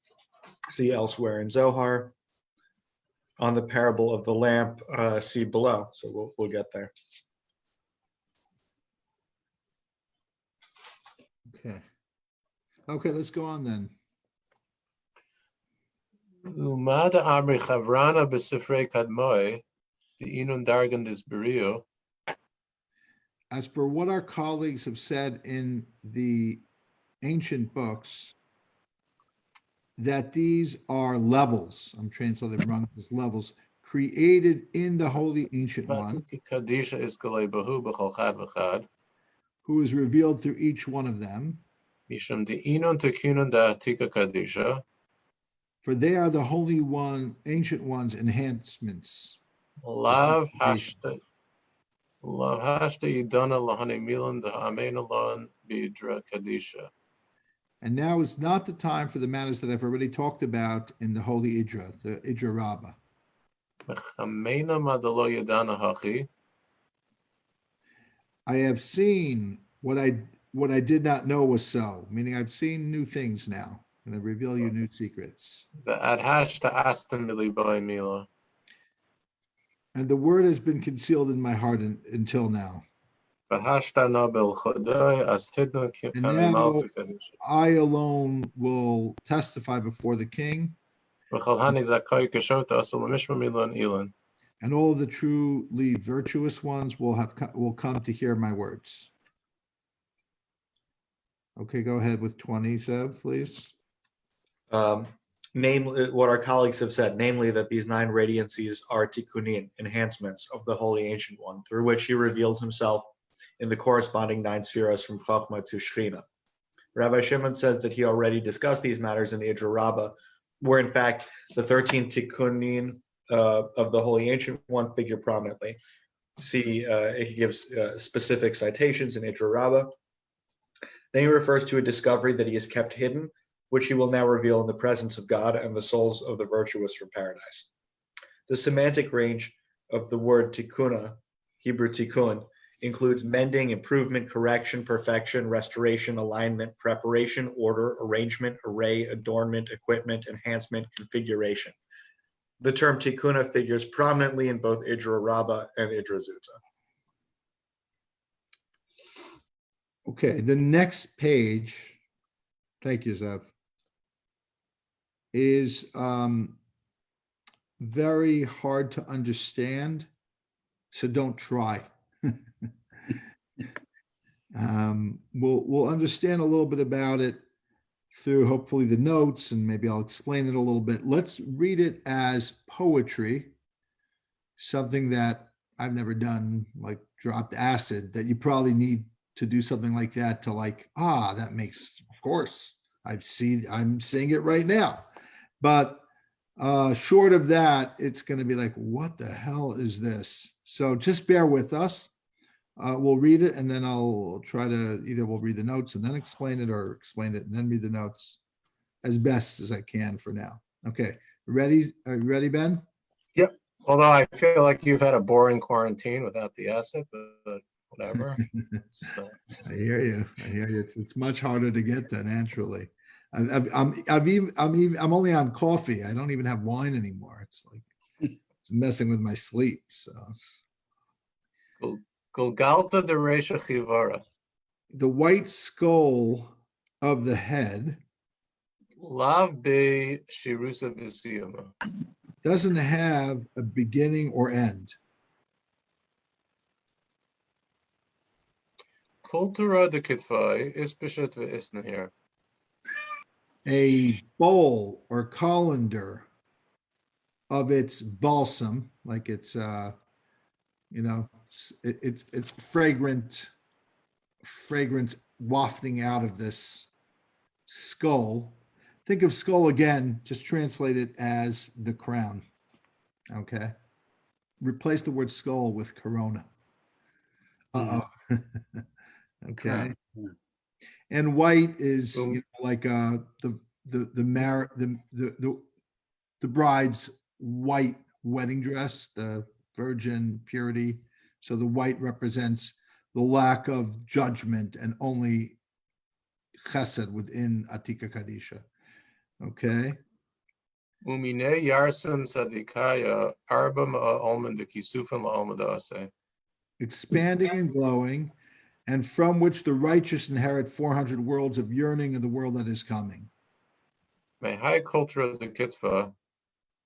see elsewhere in Zohar. On the parable of the lamp, see below. So we'll get there. Okay, let's go on then. Umada Amri Chavrana B'Sifrei Kadmoi, the Inun Dargan Disbrio. As per what our colleagues have said in the ancient books, that these are levels, I'm translating wrong, as levels, created in the Holy Ancient One, Kadisha is Bahu B'Chol Chad V'Chad. who is revealed through each one of them. Mishum the Inun Tekunun Da Tika Kadisha. For they are the Holy One, Ancient One's enhancements. Lav Hashta Yidana Lahane Milan Da Amen Alon Bidra Kadisha. And now is not the time for the matters that I've already talked about in the Holy Idra, the Idra Rabbah. Mechamena Madalo Yidana Hachi. I have seen what I did not know was so, meaning I've seen new things now, and I reveal you new secrets. The Adhashta Astam Miliboy Mila. And the word has been concealed in my heart until now. And now I alone will testify before the king. And all of the truly virtuous ones will come to hear my words. Okay, go ahead with 20, Zev, please. Namely, what our colleagues have said, namely that these 9 radiancies are tikkunin, enhancements of the Holy Ancient One, through which he reveals himself in the corresponding 9 spheres from Chachma to Shechina. Rabbi Shimon says that he already discussed these matters in the Idra Rabbah, where in fact the 13 tikkunin of the Holy Ancient One figure prominently. See, he gives specific citations in Idra Rabbah. Then he refers to a discovery that he has kept hidden, which he will now reveal in the presence of God and the souls of the virtuous from paradise. The semantic range of the word tikkuna, Hebrew tikkun, includes mending, improvement, correction, perfection, restoration, alignment, preparation, order, arrangement, array, adornment, equipment, enhancement, configuration. The term tikkuna figures prominently in both Idra Rabbah and Idra Zuta. Okay, the next page, thank you, Zev, is very hard to understand, so don't try. We'll understand a little bit about it through hopefully the notes, and maybe I'll explain it a little bit. Let's read it as poetry, something that I've never done, like dropped acid, that you probably need to do something like that to that makes, of course, I'm seeing it right now. But short of that, it's going to be like, what the hell is this? So just bear with us. We'll read it, and then I'll try to we'll read the notes and then explain it, or explain it and then read the notes as best as I can for now. Okay, ready? Are you ready, Ben? Yep. Although I feel like you've had a boring quarantine without the acid, but whatever. I hear you. It's much harder to get there naturally. I'm only on coffee. I don't even have wine anymore. It's like it's messing with my sleep. So Golgalta de Resha Chivara. the white skull of the head Lav be Shirusa Visiyama. doesn't have a beginning or end. Kultura de Kitfai is Bishat Isna here. A bowl or colander of its balsam, like it's it's fragrant wafting out of this skull. Think of skull again, just translate it as the crown. Okay. Replace the word skull with corona. Uh-oh. Okay. Crown. And white is Boom. like the bride's white wedding dress, the virgin purity. So the white represents the lack of judgment and only chesed within Atika Kadisha. Okay. Umine Yarsun Sadikaya Arba Alman de Kisufan Almada Ase. Expanding and glowing, and from which the righteous inherit 400 worlds of yearning in the world that is coming. May high culture de Kitfa,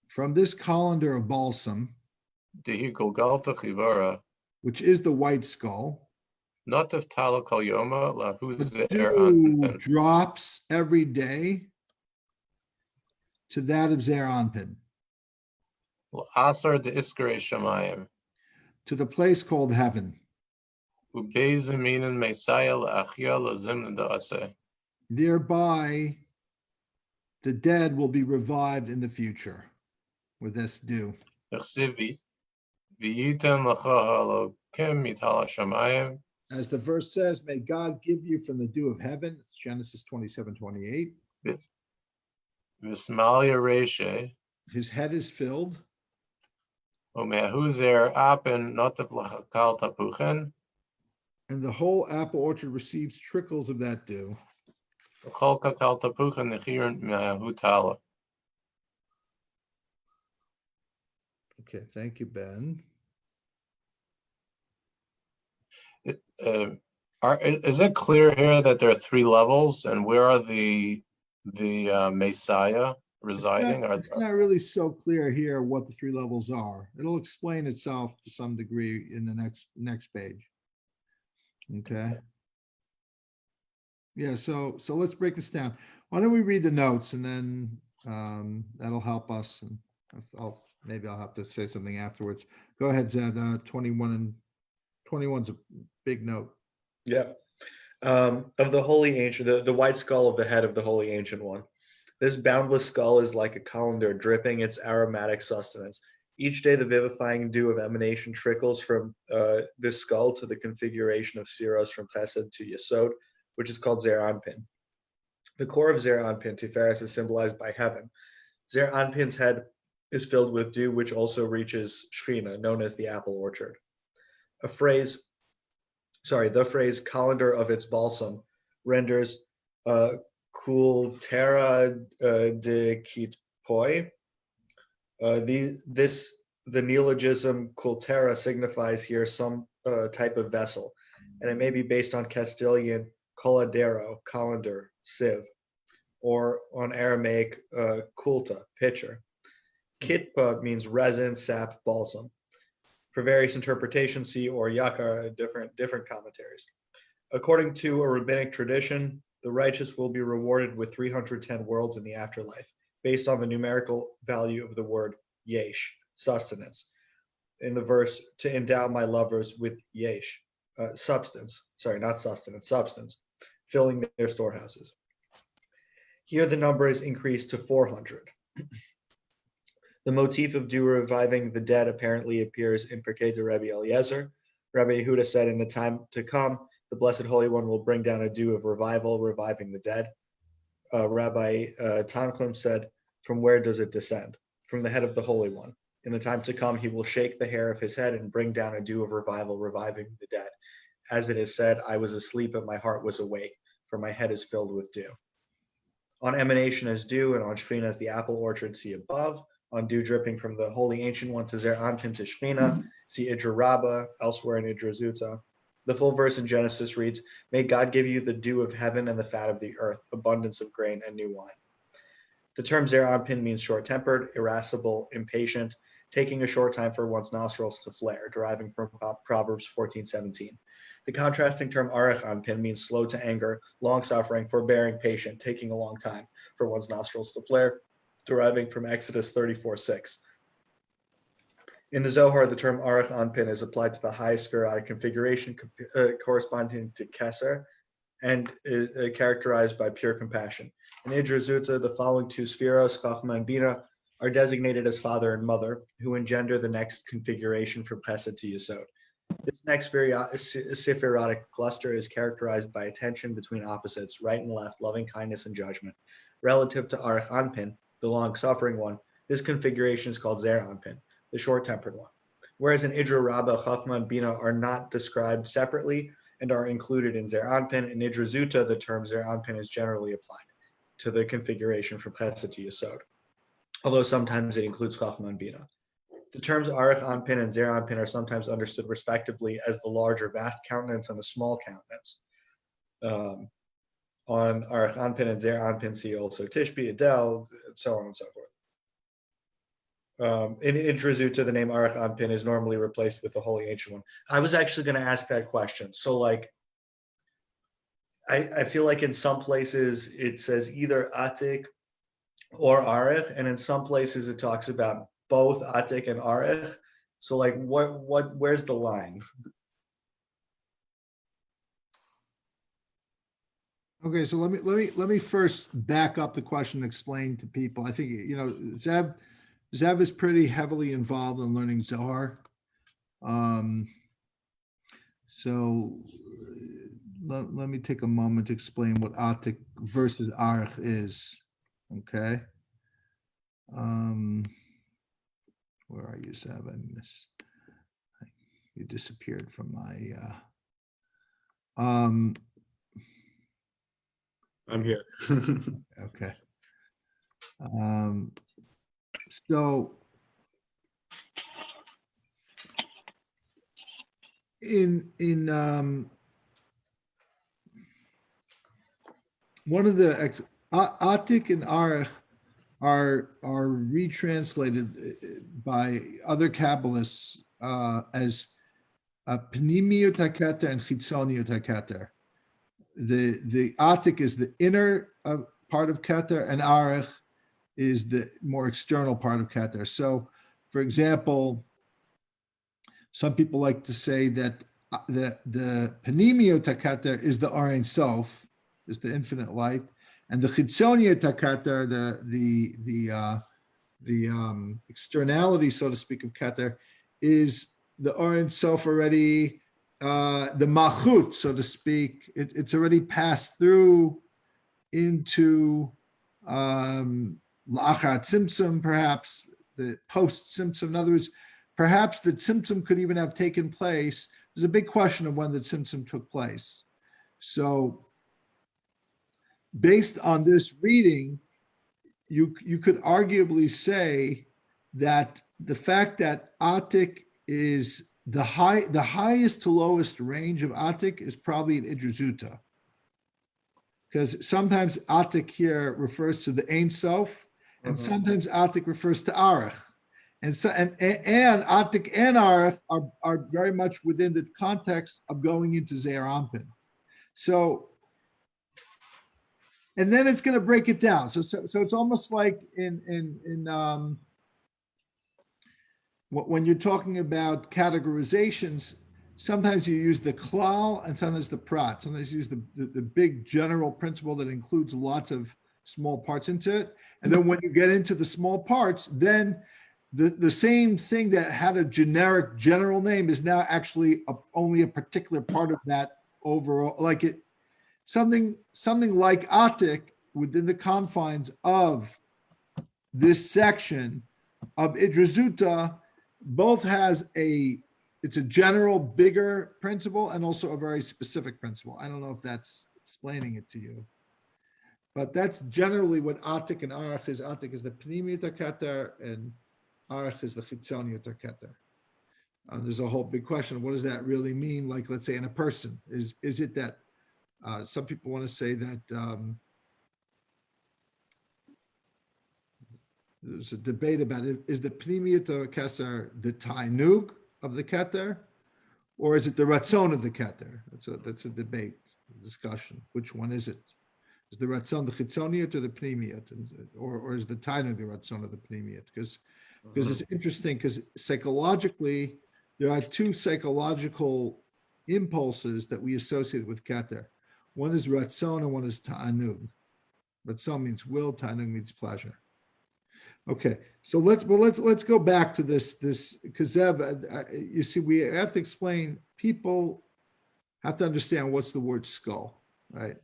From this colander of balsam, de Golgalta Chivara, which is the white skull, not of Tala Kalyoma, La Huz the Er dew Anpen. drops every day to that of Zer Anpin, Asar de Iskare Shamayim. to the place called heaven. Ubezaminin Messiah Achia Lazim da Ase. Thereby, the dead will be revived in the future with this dew. Echsivi. Viyitan Lacha Kem Mitala Shamayim. As the verse says, may God give you from the dew of heaven. It's Genesis 27:28. Vismalia Reshe. His head is filled. Omehuzer Apen Notav Lachakal Tapuchen. And the whole apple orchard receives trickles of that dew. Cholka Kal Tapuchen Nechirin Mahutala. Okay, thank you, Ben. Is it clear here that there are three levels, and where are the Messiah residing? It's not really so clear here what the three levels are. It'll explain itself to some degree in the next page. Okay. Yeah, so let's break this down. Why don't we read the notes, and then that'll help us. And maybe I'll have to say something afterwards. Go ahead, Zed. 21 and 21's a big note. Yeah. Of the holy ancient, the white skull of the head of the holy ancient one. This boundless skull is like a colander dripping its aromatic sustenance. Each day, the vivifying dew of emanation trickles from this skull to the configuration of seros from Chesed to Yesod, which is called Zer Anpin. The core of Zer Anpin, Tiferes, is symbolized by heaven. Zer Anpin's head is filled with dew, which also reaches Shechina, known as the apple orchard. The phrase colander of its balsam renders kul terra de kitpoi. The neologism kultera signifies here some type of vessel, and it may be based on Castilian coladero, colander, sieve, or on Aramaic kulta, pitcher. Kitpa means resin, sap, balsam. For various interpretations, see or yakar, different commentaries. According to a rabbinic tradition, the righteous will be rewarded with 310 worlds in the afterlife, based on the numerical value of the word yesh, sustenance. In the verse, to endow my lovers with yesh, substance, filling their storehouses. Here the number is increased to 400. The motif of dew reviving the dead apparently appears in Pirkei de Rabbi Eliezer. Rabbi Yehuda said, in the time to come, the Blessed Holy One will bring down a dew of revival, reviving the dead. Rabbi Tanchum said, from where does it descend? From the head of the Holy One. In the time to come, he will shake the hair of his head and bring down a dew of revival, reviving the dead. As it is said, I was asleep and my heart was awake, for my head is filled with dew. On emanation as dew, and on Shekhinah as the apple orchard, see above. On dew dripping from the Holy Ancient One to Zer Anpin to Shekhinah, see Idra Rabbah, elsewhere in Idra Zuta. The full verse in Genesis reads, "May God give you the dew of heaven and the fat of the earth, abundance of grain and new wine." The term Zer Anpin means short-tempered, irascible, impatient, taking a short time for one's nostrils to flare, deriving from Proverbs 14:17. The contrasting term Arech Anpin means slow to anger, long-suffering, forbearing, patient, taking a long time for one's nostrils to flare, deriving from Exodus 34:6. In the Zohar, the term Arech Anpin is applied to the highest spherotic configuration corresponding to Keser, and is characterized by pure compassion. In Idra Zuta, the following two spheros, Chachma and Bina, are designated as father and mother, who engender the next configuration from Chesed to Yesod. This next sephirotic cluster is characterized by a tension between opposites, right and left, loving kindness and judgment. Relative to Arech Anpin, the long-suffering one, this configuration is called Zer Anpin, the short-tempered one. Whereas in Idra Rabbah, Chachma and Bina are not described separately and are included in Zer Anpin. In Idra Zuta, the term Zer Anpin is generally applied to the configuration from Chesed to Yesod, although sometimes it includes Chachma and Bina. The terms Arech Anpin and Zer Anpin are sometimes understood respectively as the larger vast countenance and the small countenance. On Arech Anpin and Zer Anpin, see also Tishbi, Adel, and so on and so forth. In Idra Zuta, the name Arech Anpin is normally replaced with the Holy Ancient One. I was actually going to ask that question. So, like, I feel like in some places it says either Atik or Arech, and in some places it talks about both Atik and Arech. So, like, where's the line? Okay, so let me first back up the question and explain to people. I think, you know, Zev is pretty heavily involved in learning Zohar. So let me take a moment to explain what Atik versus Arech is. Okay. Where are you, Zev? You disappeared from my I'm here. okay. So in one of the Atik and Arech are retranslated by other Kabbalists as Pnimiyut HaKeter and Chitzoniyut HaKeter. The Atik is the inner part of Keter, and Arech is the more external part of Keter. So, for example, some people like to say that the Pnimiyut HaKeter is the Or Ein Sof, is the infinite light, and the Chitzoniyut HaKeter, the externality, so to speak, of Keter, is the Or Ein Sof already, the Malchut, so to speak. It's already passed through into La'achat Tzimtzum, perhaps the post-Tzimtzum. In other words, perhaps the Tzimtzum could even have taken place. There's a big question of when the Tzimtzum took place. So based on this reading, you could arguably say that the fact that Atik is the highest to lowest range of Atik is probably in Idra Zuta, because sometimes Atik here refers to the Ein Sof, and sometimes Atik refers to Arech, and Atik and Arech are very much within the context of going into Zeir Anpin. So, and then it's going to break it down. So it's almost like when you're talking about categorizations, sometimes you use the klal and sometimes the prat. Sometimes you use the big general principle that includes lots of small parts into it. And then when you get into the small parts, then the same thing that had a generic general name is now actually only a particular part of that overall, like it, something like Atik within the confines of this section of Idra Zuta both has it's a general bigger principle and also a very specific principle. I don't know if that's explaining it to you. But that's generally what Atik and Arach is. Atik is the Pnimiyut HaKeter and Arach is the Chitzoniyut HaKeter. There's a whole big question. What does that really mean? Like, let's say in a person, is it that some people want to say that there's a debate about it. Is the Pnimiyut HaKeter the Tainug of the Keter, or is it the Ratzon of the Keter? That's a debate, a discussion. Which one is it? Is the Ratzon the Chitzoniyut or the Pnimiyut? Or is the Tainug the Ratzon of the Pnimiyut? Because it's interesting, because psychologically, there are two psychological impulses that we associate with Keter. One is Ratzon and one is Ta'anug. Ratzon means will, Ta'anug means pleasure. Okay, so let's go back to this because you see, we have to explain. People have to understand what's the word skull, right?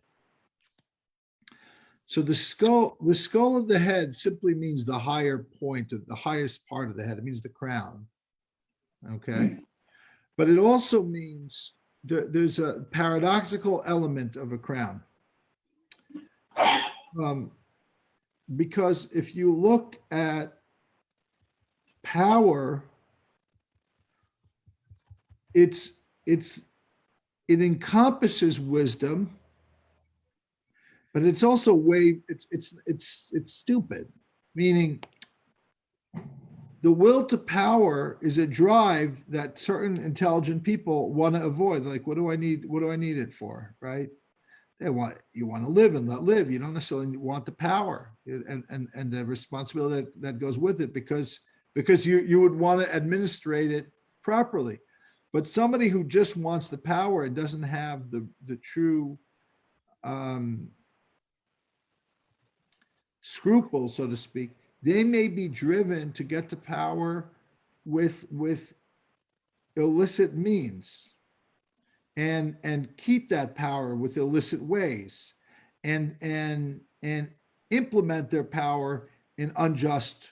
So the skull of the head simply means the higher point of the highest part of the head. It means the crown. Okay, but it also means there's a paradoxical element of a crown. Because if you look at power, it encompasses wisdom, but it's also it's stupid, meaning the will to power is a drive that certain intelligent people want to avoid. Like, what do I need it for, right? You want to live and let live. You don't necessarily want the power and the responsibility that goes with it because you would want to administrate it properly. But somebody who just wants the power and doesn't have the true scruples, so to speak, they may be driven to get to power with illicit means. And keep that power with illicit ways and implement their power in unjust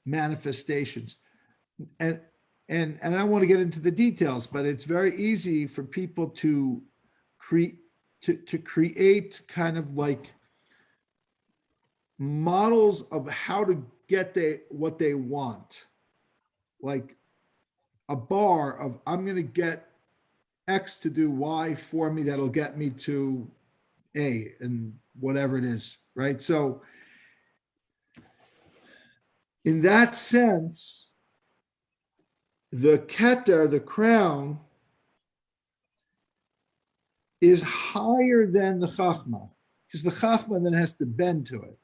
manifestations. And I don't want to get into the details, but it's very easy for people to create kind of like models of how to get what they want. Like a bar of, I'm going to get X to do Y for me that'll get me to A and whatever it is, right? So in that sense, the keter, the crown, is higher than the chachma, because the chachma then has to bend to it.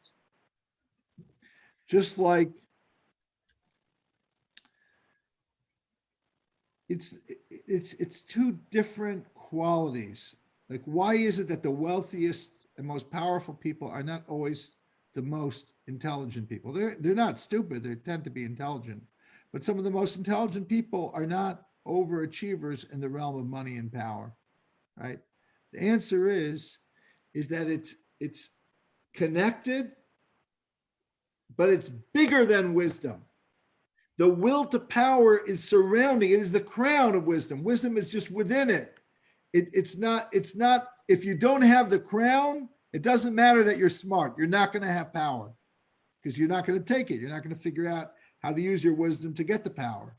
Just like it's two different qualities. Like, why is it that the wealthiest and most powerful people are not always the most intelligent people? They're not stupid. They tend to be intelligent, but some of the most intelligent people are not overachievers in the realm of money and power, right? The answer is that it's connected, but it's bigger than wisdom. The will to power is surrounding it, is the crown of wisdom. Wisdom is just within it. It's not, if you don't have the crown, it doesn't matter that you're smart. You're not going to have power because you're not going to take it. You're not going to figure out how to use your wisdom to get the power.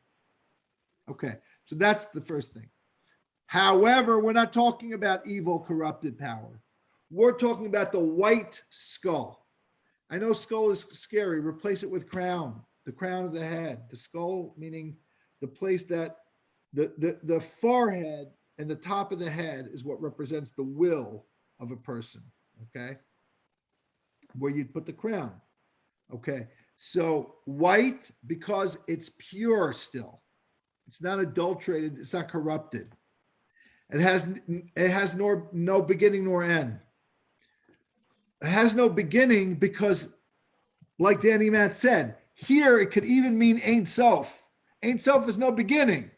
Okay, so that's the first thing. However, we're not talking about evil, corrupted power. We're talking about the white skull. I know skull is scary. Replace it with crown. The crown of the head, the skull, meaning the place that the forehead and the top of the head is what represents the will of a person, okay? Where you'd put the crown, okay? So white, because it's pure still. It's not adulterated, it's not corrupted. It has no beginning nor end. It has no beginning because, like Danny Matt said, here, it could even mean Ein Sof. Ein Sof is no beginning.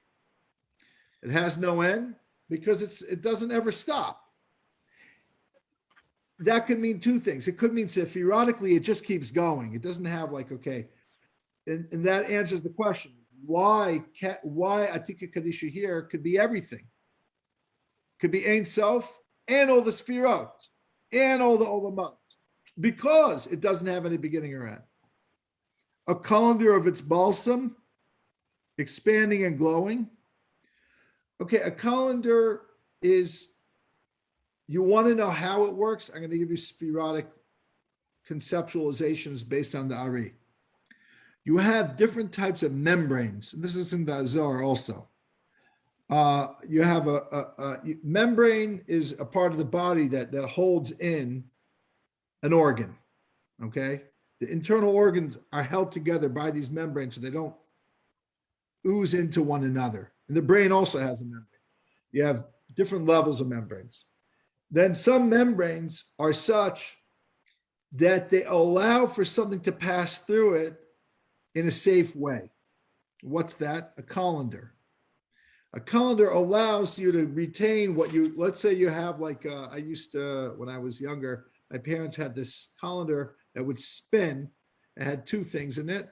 It has no end because it doesn't ever stop. That could mean two things. It could mean sephirotically, it just keeps going. It doesn't have like, okay, and that answers the question. Why Atika Kadisha here could be everything. Could be Ein Sof and all the Sefirot. and all the olamot, because it doesn't have any beginning or end. A calendar of its balsam, expanding and glowing. Okay, a calendar is, you want to know how it works? I'm going to give you spherotic conceptualizations based on the Ari. You have different types of membranes. This is in the Zohar also. You have a membrane is a part of the body that holds in an organ, okay? The internal organs are held together by these membranes so they don't ooze into one another. And the brain also has a membrane. You have different levels of membranes. Then some membranes are such that they allow for something to pass through it in a safe way. What's that? A colander. A colander allows you to retain what you, let's say you have like, I used to, when I was younger, my parents had this colander that would spin. It had two things in it,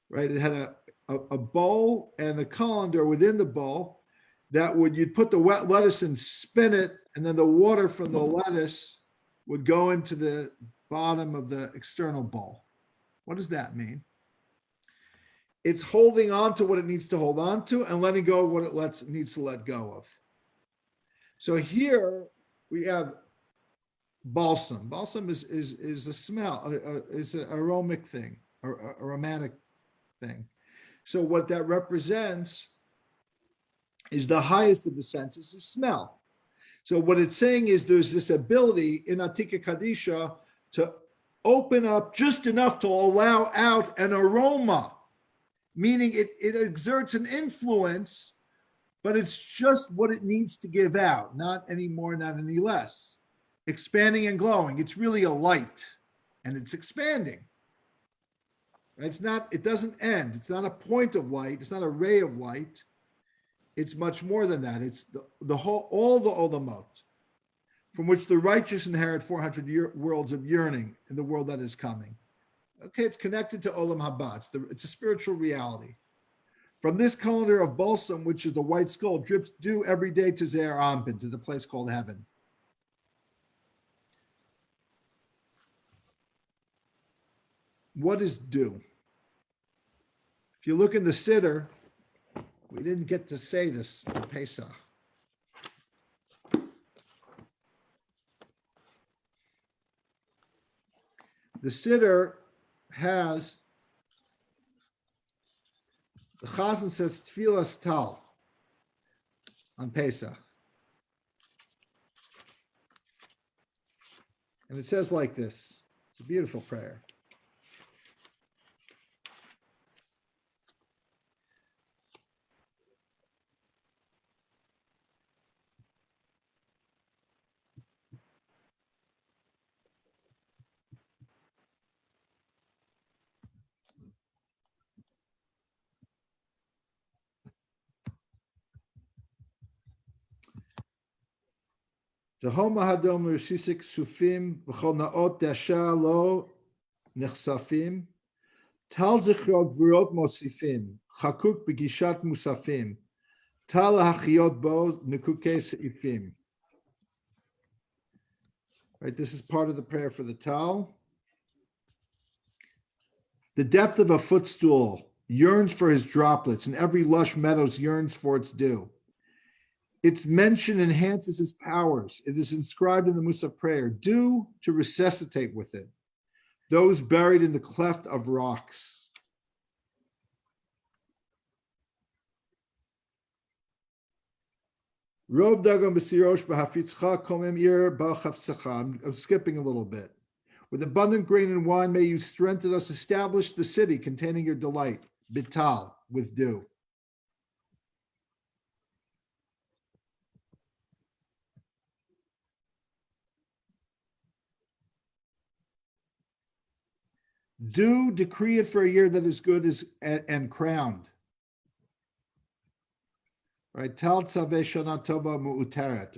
right? It had a bowl and a colander within the bowl that would, you'd put the wet lettuce and spin it, and then the water from the lettuce would go into the bottom of the external bowl. What does that mean? It's holding on to what it needs to hold on to and letting go of what it needs to let go of. So here we have balsam. Balsam is a smell, is an aromatic thing, or aromatic thing. So what that represents is the highest of the senses is smell. So what it's saying is there's this ability in Atika Kadisha to open up just enough to allow out an aroma, meaning it exerts an influence, but it's just what it needs to give out, not any more, not any less. Expanding and glowing. It's really a light, and it's expanding. It's not, it doesn't end. It's not a point of light. It's not a ray of light. It's much more than that. It's the whole, all the olamot, from which the righteous inherit 400 worlds of yearning in the world that is coming. Okay, it's connected to Olam Haba. It's a spiritual reality. From this calendar of balsam, which is the white skull, drips dew every day to Zeir Anpin, to the place called heaven. What is dew? If you look in the Siddur, we didn't get to say this for Pesach. The Siddur has, the Chazan says Tfilas Tal on Pesach. And it says like this. It's a beautiful prayer. Jehoma Hadom Rishisik Sufim V'chol Naot Dasha Lo Nechsafim Tal Zichrot Gvurot Mosifim Chakuk Begishat Musafim Tal Hachiot Bo Nekuke Seifim. Right, this is part of the prayer for the Tal. The depth of a footstool yearns for his droplets, and every lush meadows yearns for its dew. Its mention enhances his powers. It is inscribed in the Musaf prayer, do to resuscitate with it those buried in the cleft of rocks. I'm skipping a little bit. With abundant grain and wine, may you strengthen us, establish the city containing your delight, bital, with dew. Do decree it for a year that is good and crowned. Right? Tal tzaveh shana tova mu'utaret.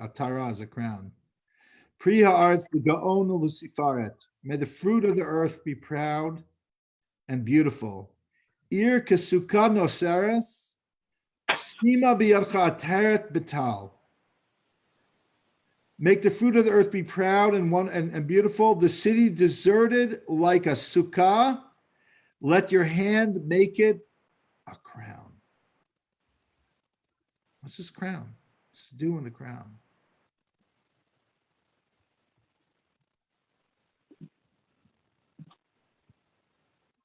Atara is a crown. Pri ha'aretz l'gaon u'lusifaret. May the fruit of the earth be proud and beautiful. Ir kesuka noseres. Sima biyadcha ateret betal. Make the fruit of the earth be proud and beautiful. The city deserted like a sukkah. Let your hand make it a crown. What's this crown? What's to do in the crown?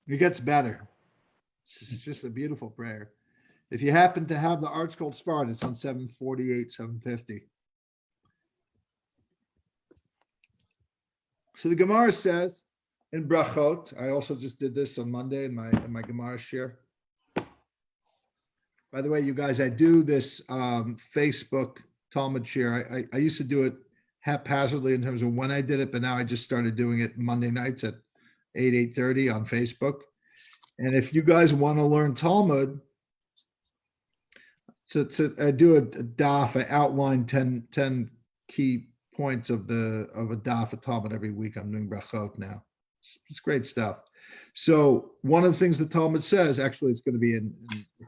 It gets better. It's just a beautiful prayer. If you happen to have the Art Scroll Sfard, it's on 748, 750. So the Gemara says in Brachot, I also just did this on Monday in my Gemara share. By the way, you guys, I do this Facebook Talmud share. I used to do it haphazardly in terms of when I did it, but now I just started doing it Monday nights at 8:30 on Facebook. And if you guys want to learn Talmud, I do a daf. I outline 10 key points of a daf of Talmud every week. I'm doing brachot now. It's great stuff. So one of the things the Talmud says, actually, it's going to be in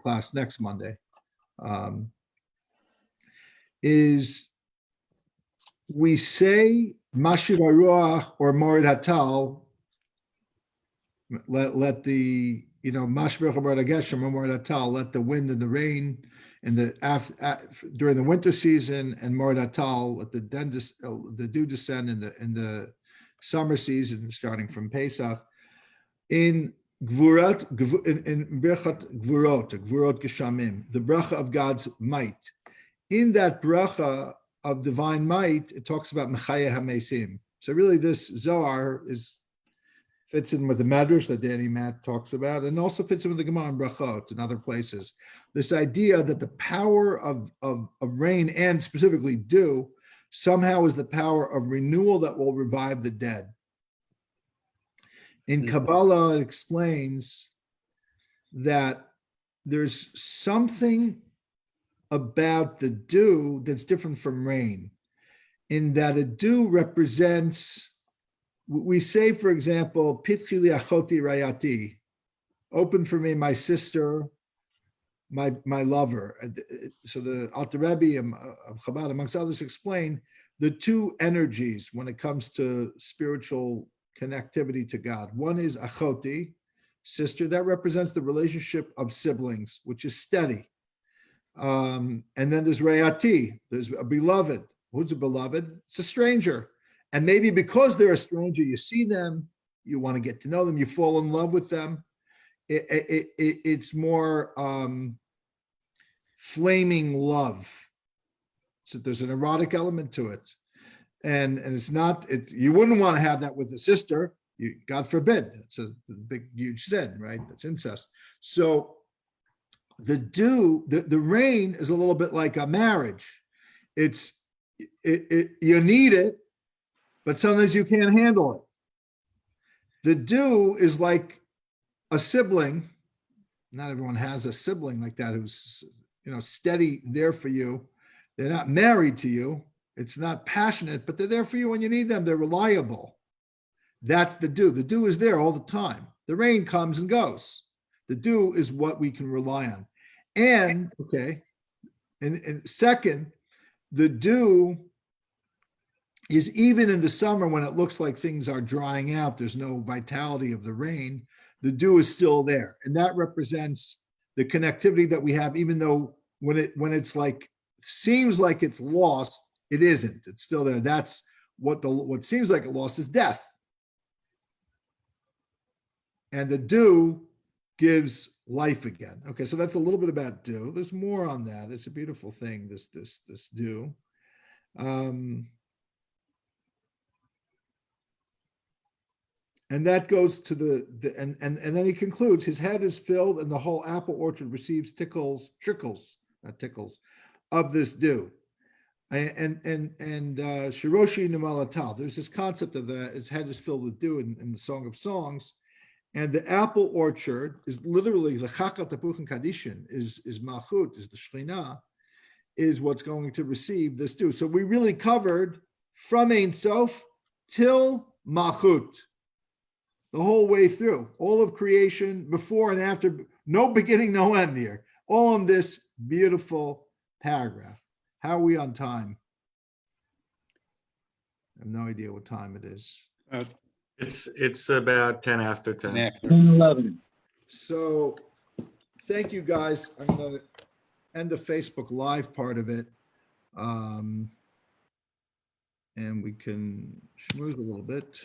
class next Monday, is we say Mashiv Haruach or Morid Hatal. Let the Mashvich Morid Hageshem or Morid Hatal. Let the wind and the rain and during the winter season and Morid Hatal. Let the dew descend in the summer season, starting from Pesach. In Gvurat, in Brachat Gvurot Geshamim, the bracha of God's might. In that bracha of divine might, it talks about Mechaya HaMesim. So really, this Zohar fits in with the Medrash that Danny Matt talks about, and also fits in with the Gemara and Brachot and other places. This idea that the power of rain, and specifically dew, somehow is the power of renewal that will revive the dead. In Kabbalah, it explains that there's something about the dew that's different from rain, in that a dew represents, we say, for example, Pitchi li achoti rayati, open for me, my sister, my lover. So the Alter Rebbe of Chabad, amongst others, explain the two energies when it comes to spiritual connectivity to God. One is achoti, sister, that represents the relationship of siblings, which is steady. And then there's rayati, there's a beloved. Who's a beloved? It's a stranger. And maybe because they're a stranger, you see them, you want to get to know them, you fall in love with them. It's more flaming love. So there's an erotic element to it. And it's not, you wouldn't want to have that with a sister. God forbid. It's a big, huge sin, right? That's incest. So the dew, the rain is a little bit like a marriage. You need it, but sometimes you can't handle it. The dew is like a sibling. Not everyone has a sibling like that who's, steady there for you. They're not married to you. It's not passionate, but they're there for you when you need them. They're reliable. That's the dew. The dew is there all the time. The rain comes and goes. The dew is what we can rely on. And, and second, the dew is even in the summer when it looks like things are drying out, there's no vitality of the rain, the dew is still there. And that represents the connectivity that we have, even though when it's like, seems like it's lost, it isn't. It's still there. That's what seems like a loss is death. And the dew gives life again. Okay, so that's a little bit about dew. There's more on that. It's a beautiful thing, this dew. And that goes to and then he concludes, his head is filled and the whole apple orchard receives trickles of this dew. And Shiroshi Numalatal, there's this concept of that, his head is filled with dew in the Song of Songs. And the apple orchard is literally the Chakal Tapuch and Kadishin, is Malchut, is the Shekhinah, is what's going to receive this dew. So we really covered from Ein Sof till Malchut, the whole way through, all of creation, before and after, no beginning, no end here, all in this beautiful paragraph. How are we on time? have no idea what time it is. It's about 10 after 10. After. So, thank you, guys. I'm gonna end the Facebook Live part of it. And we can schmooze a little bit.